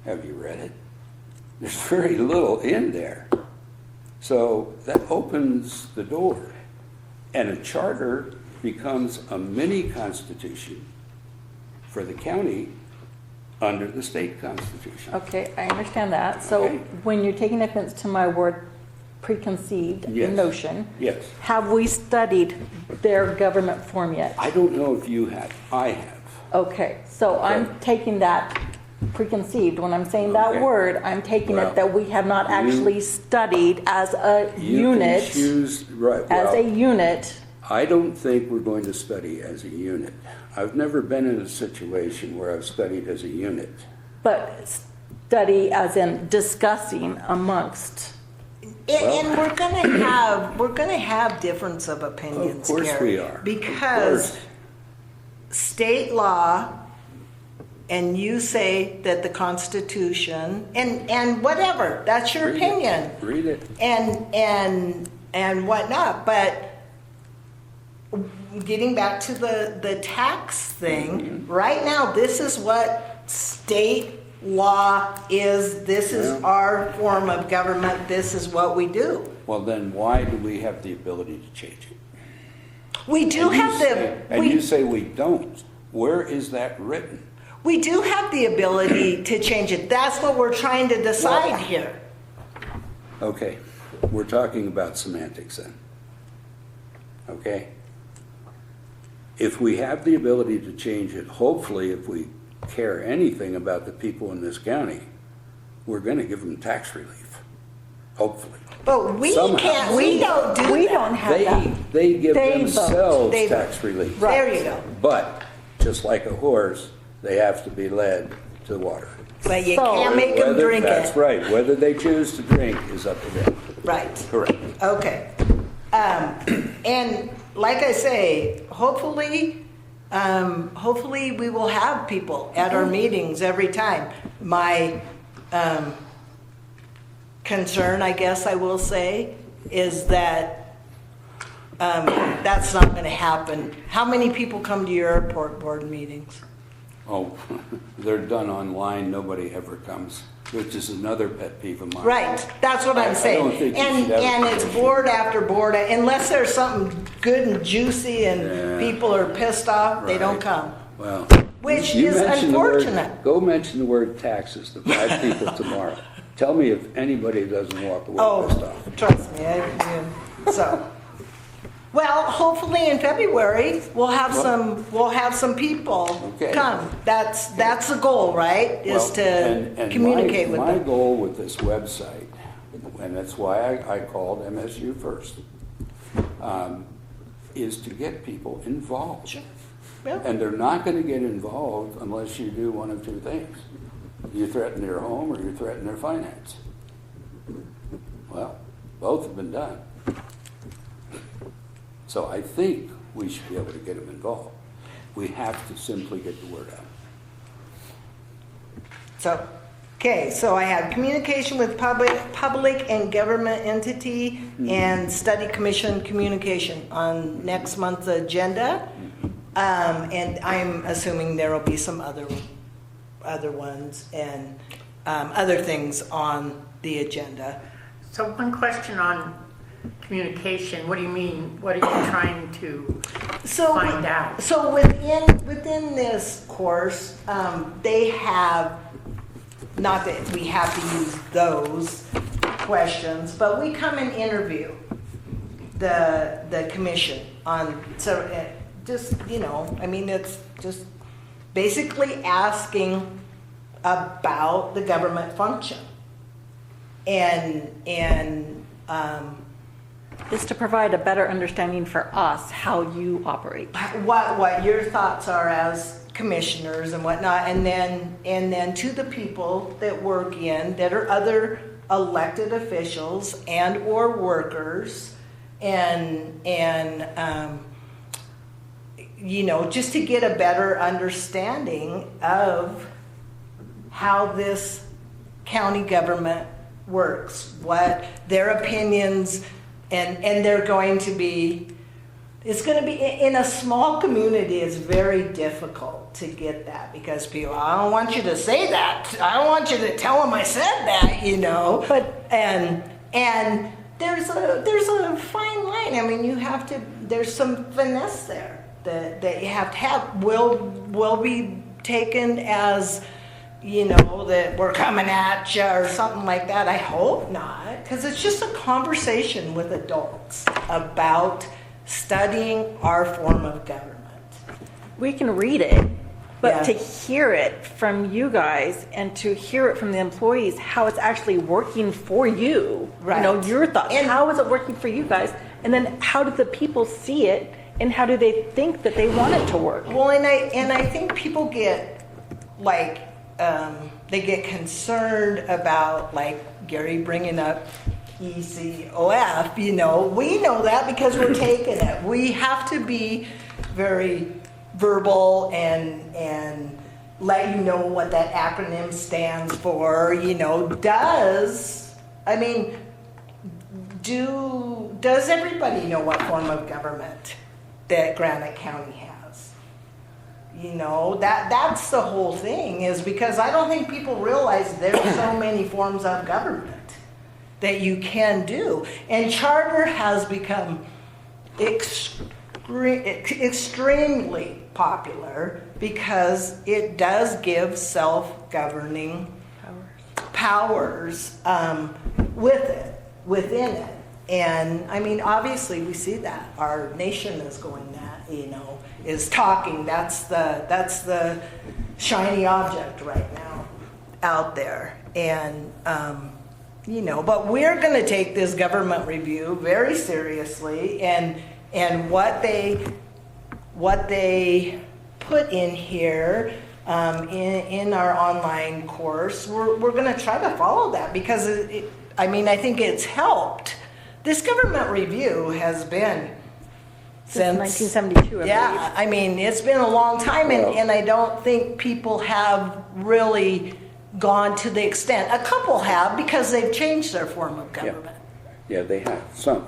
Have you read it? There's very little in there. So that opens the door. And a charter becomes a mini constitution for the county under the state constitution. Okay, I understand that. So Okay. when you're taking offense to my word preconceived Yes. notion, Yes. have we studied their government form yet? I don't know if you have. I have. Okay, so I'm Okay. taking that preconceived. When I'm saying that Okay. word, I'm taking Well, it that we have not you- actually studied as a You unit, can choose, right, as a well, unit. I don't think we're going to study as a unit. I've never been in a situation where I've studied as a unit. But study as in discussing amongst. And we're gonna have difference of opinions, Of course Gary, we are. Of because course. state law, and you say that the Constitution, and whatever, that's your Read it. opinion, Read it. and whatnot, but getting back to the tax thing, right now, this is what state law is, this is Yeah. our form of government, this is what we do. Well, then why do we have the ability to change it? We do And you have say- And you we, say we don't. Where is that written? we do have the ability to change it, that's what we're trying to decide Well- here. Okay, we're talking about semantics then. Okay? If we have the ability to change it, hopefully if we care anything about the people in this county, we're going to give them tax relief. Hopefully. But we Somehow. can't, we don't do We that. don't have that. They give They vote. themselves They vote. tax relief. There you go. But, just like a horse, they have to be led to the water. But you So- can't make them Whether- drink That's it. right. Whether they choose to drink is up to them. Right. Correct. Okay. And like I say, hopefully we will have people at our meetings every time. My concern, I guess I will say, is that that's not going to happen. How many people come to your airport board meetings? Oh, they're done online, nobody ever comes, which is another pet peeve of mine. Right, that's what I I'm don't saying. think you And, should have a and it's commission. board after board, unless there's something good and juicy and Yeah. people are pissed off, they don't Right. come. Well. Which you is mentioned the word- unfortunate. Go mention the word taxes to 5 people tomorrow. Tell me if anybody doesn't walk away pissed Oh, off. trust me, so. Well, hopefully in February, we'll have some people Okay. come. That's the goal, right? Is Well, to and communicate with My them. goal with this website, and that's why I called MSU first, is to get people involved. Sure. Yeah. And they're not going to get involved unless you do one of two things. You threaten their home or you threaten their finance. Well, both have been done. So I think we should be able to get them involved. We have to simply get the word out. So, Okay, so I have communication with public and government entity and study commission communication on next month's agenda. And I'm assuming there will be some other ones and other things on the agenda. So one question on communication, what do you mean? What are you trying to find out? So within this course, they have, not that we have to use those questions, but we come and interview the commission on, so just, I mean, it's just basically asking about the government function. And Is to provide a better understanding for us how you operate. what your thoughts are as commissioners and whatnot, and then to the people that work that are other elected officials and or workers, and just to get a better understanding of how this county government works, what their opinions, and they're going to be, it's going to be, in a small community, it's very difficult to get that, because people, I don't want you to say that. I don't want you to tell them I said that, But- and there's a fine line. I mean, there's some finesse there that you have to have. Will be taken as, that we're coming at you or something like that. I hope not, because it's just a conversation with adults about studying our form of government. We can read it, but Yeah. to hear it from you guys and to hear it from the employees, how it's actually working for you, Right. Your thoughts, And- how is it working for you guys? And then how do the people see it and how do they think that they want it to work? Well, and I think people get they get concerned about, like Gary bringing up ECOF. We know that because we're taking it. We have to be very verbal and let you know what that acronym stands for. Does everybody know what form of government that Granite County has? That's the whole thing, is because I don't think people realize there's so many forms of government that you can do. And charter has become extremely popular because it does give self-governing powers within it. And I mean, obviously we see that our nation is going that, is talking. That's the shiny object right now out there. And, but we're going to take this government review very seriously, and what they put in here in our online course, we're going to try to follow that, because I think it's helped. This government review has been Since 1972, I yeah, I mean, it's been a long time, and I don't think people have really gone to the extent. A couple have, because they've changed their form of government. Yeah, they have, some.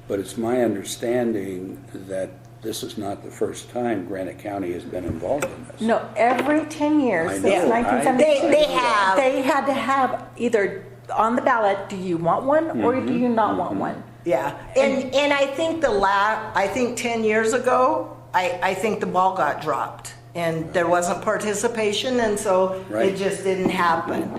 But it's my understanding that this is not the first time Granite County has been involved in this. No, every 10 years I since know. 1972, They have. they had to have either on the ballot, do you want one or do you not want one? Yeah, and I think I think 10 years ago, I think the ball got dropped, and there wasn't participation, and so Right. it just didn't happen.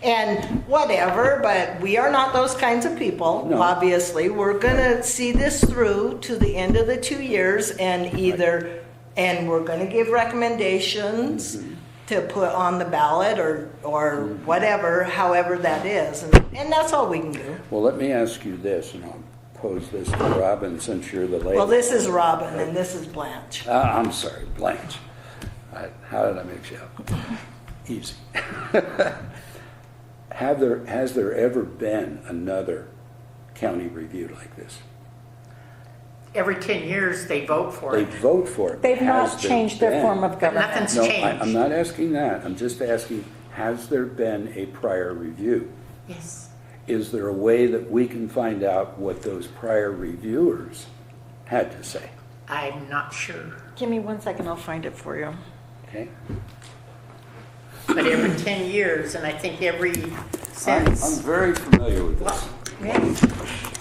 And whatever, but we are not those kinds of people, No. obviously. We're gonna see this through to the end of the 2 years, and we're gonna give recommendations to put on the ballot or whatever, however that is, and that's all we can do. Well, let me ask you this, and I'll pose this to Robin, since you're the lady. Well, this is Robin, and this is Blanche. I'm sorry, Blanche. How did I mix you up? Easy. Has there ever been another county review like this? Every 10 years, they vote for They it. vote for it. They've Has not there changed their been? form of But government. nothing's No, changed. I'm not asking that. I'm just asking, has there been a prior review? Yes. Is there a way that we can find out what those prior reviewers had to say? I'm not sure. Give me 1 second, I'll find it for you. Okay? But every 10 years, and I think every I'm since. very familiar with this. Yeah.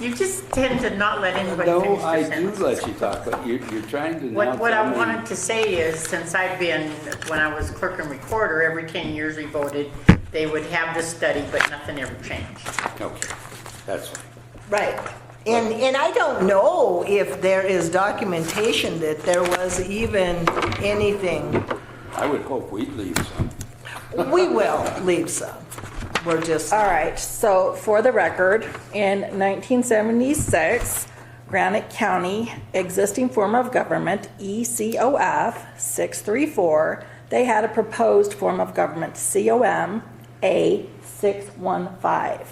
You just tend to not let anybody No, finish their I do sentences. let you talk, but you're trying to now What tell I me- wanted to say is, since I've been, when I was clerk and recorder, every 10 years we voted, they would have this study, but nothing ever changed. Okay, that's fine. Right. And I don't know if there is documentation that there was even anything. I would hope we'd leave some. We will leave some. We're just. All right, so for the record, in 1976, Granite County existing form of government, ECOF 634, they had a proposed form of government, COM A615.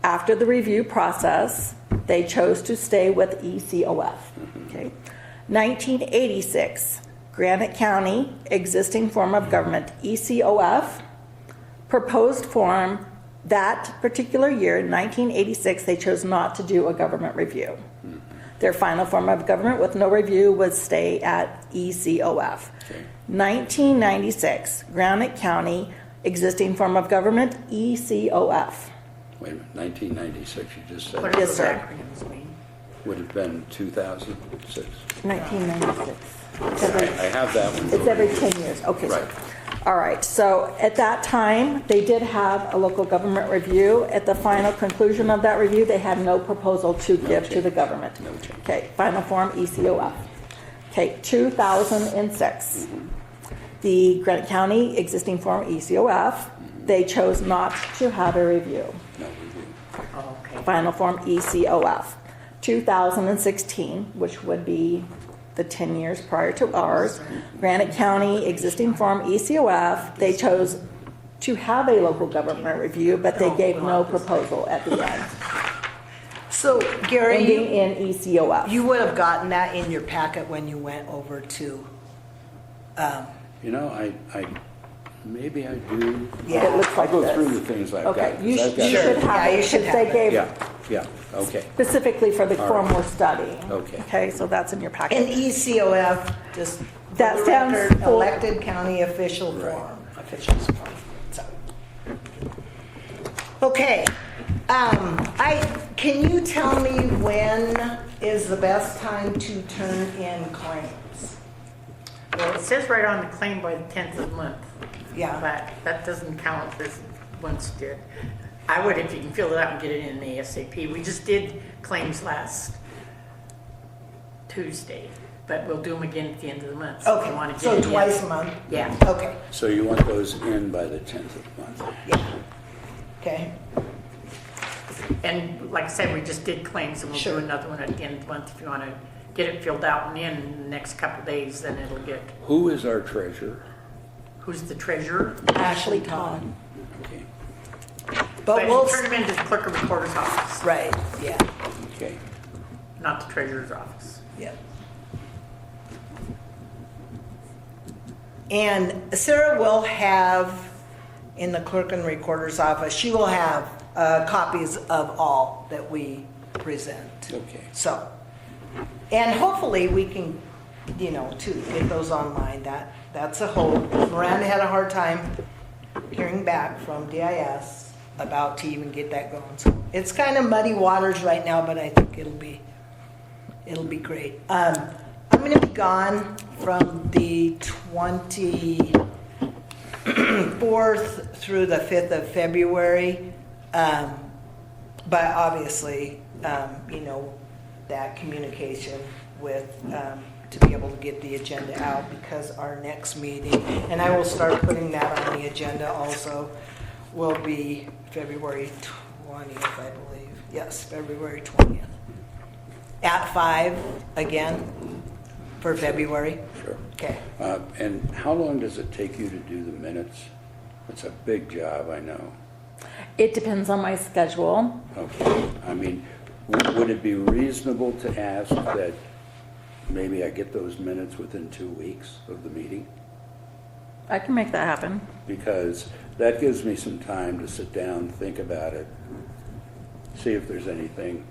After the review process, they chose to stay with ECOF. Okay. 1986, Granite County existing form of government, ECOF, proposed form. That particular year, 1986, they chose not to do a government review. Their final form of government with no review would stay at ECOF. Okay. 1996, Granite County existing form of government, ECOF. Wait a minute, 1996, you just What said, do Yes, those sir. acronyms mean? would have been 2006. 1996. I have that one. It's every 10 years. Okay. Right. All right. So at that time, they did have a local government review. At the final conclusion of that review, they had no proposal to give to the government. No change. Okay. Final form, ECOF. Okay. 2006. The Granite County existing form, ECOF, they chose not to have a review. No review. Oh, okay. Final form, ECOF. 2016, which would be the 10 years prior to ours, Granite County existing form, ECOF, they chose to have a local government review, but they gave no proposal at the end, So Gary, ending in ECOF. you would have gotten that in your packet when you went over to, You know, maybe I do. Yeah. It looks I'll like go this. through the things I've got. Okay, 'cause you I've got- should Sure. have Yeah, it, you should because they have gave Yeah, okay. specifically for the All form right. we're studying. Okay. Okay, so that's in your and packet. ECOF, just for That the stands record, for- elected county official Right. form, officials form. So. Okay, can you tell me when is the best time to turn in claims? Well, it says right on the claim by the 10th of the month. Yeah, But that doesn't count as once did. I would, if you can fill it out and get it in ASAP. We just did claims last Tuesday, but we'll do them again at the end of the month. So if you want okay, to so get it in- twice a month? Yeah. Okay, So you want those in by the 10th of the month? yeah, okay, And like I said, we just did claims and we'll Sure. do another one at the end of the month. If you want to get it filled out and in the next couple of days, then it'll get, Who is our treasurer? who's the treasurer? Ashley Todd. Okay, But we'll, turn them into the clerk of recorder's office, right, yeah, okay. not the treasurer's office. yeah. And Sarah will have, in the clerk and recorder's office, she will have copies of all that we present. Okay. So, and hopefully we can, too, get those online. That's a hope. Miranda had a hard time hearing back from DIS about to even get that going. So it's kind of muddy waters right now, but I think it'll be great. I'm going to be gone from the 24th through the 5th of February. But obviously, that communication with, to be able to get the agenda out, because our next meeting, and I will start putting that on the agenda also, will be February 20th, I believe. Yes, February 20th. At 5 again for February. Sure. Okay. And how long does it take you to do the minutes? It's a big job, I know. It depends on my schedule. Okay, I mean, would it be reasonable to ask that maybe I get those minutes within 2 weeks of the meeting? I can make that happen. because that gives me some time to sit down, think about it, see if there's anything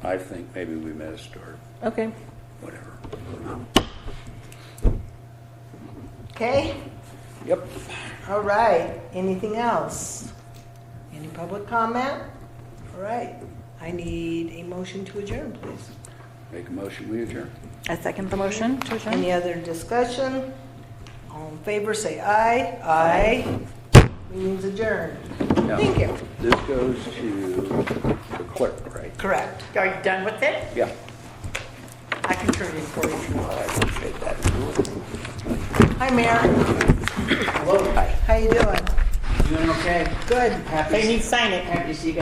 I think maybe we missed or Okay. whatever. Okay? Yep. All right. Anything else? Any public comment? All right. I need a motion to adjourn, please. Make a motion, we adjourn. I second the motion to adjourn. Any other discussion? All in favor, say aye. Aye. Meeting's adjourned. Now, Thank you. This goes to the clerk, right? Correct. Are you done with it? Yeah. I can turn it in for you. I appreciate that. Hi, Mayor. Hello. How you doing? Doing okay. Good. Happy. They need to sign it. Happy to see you guys.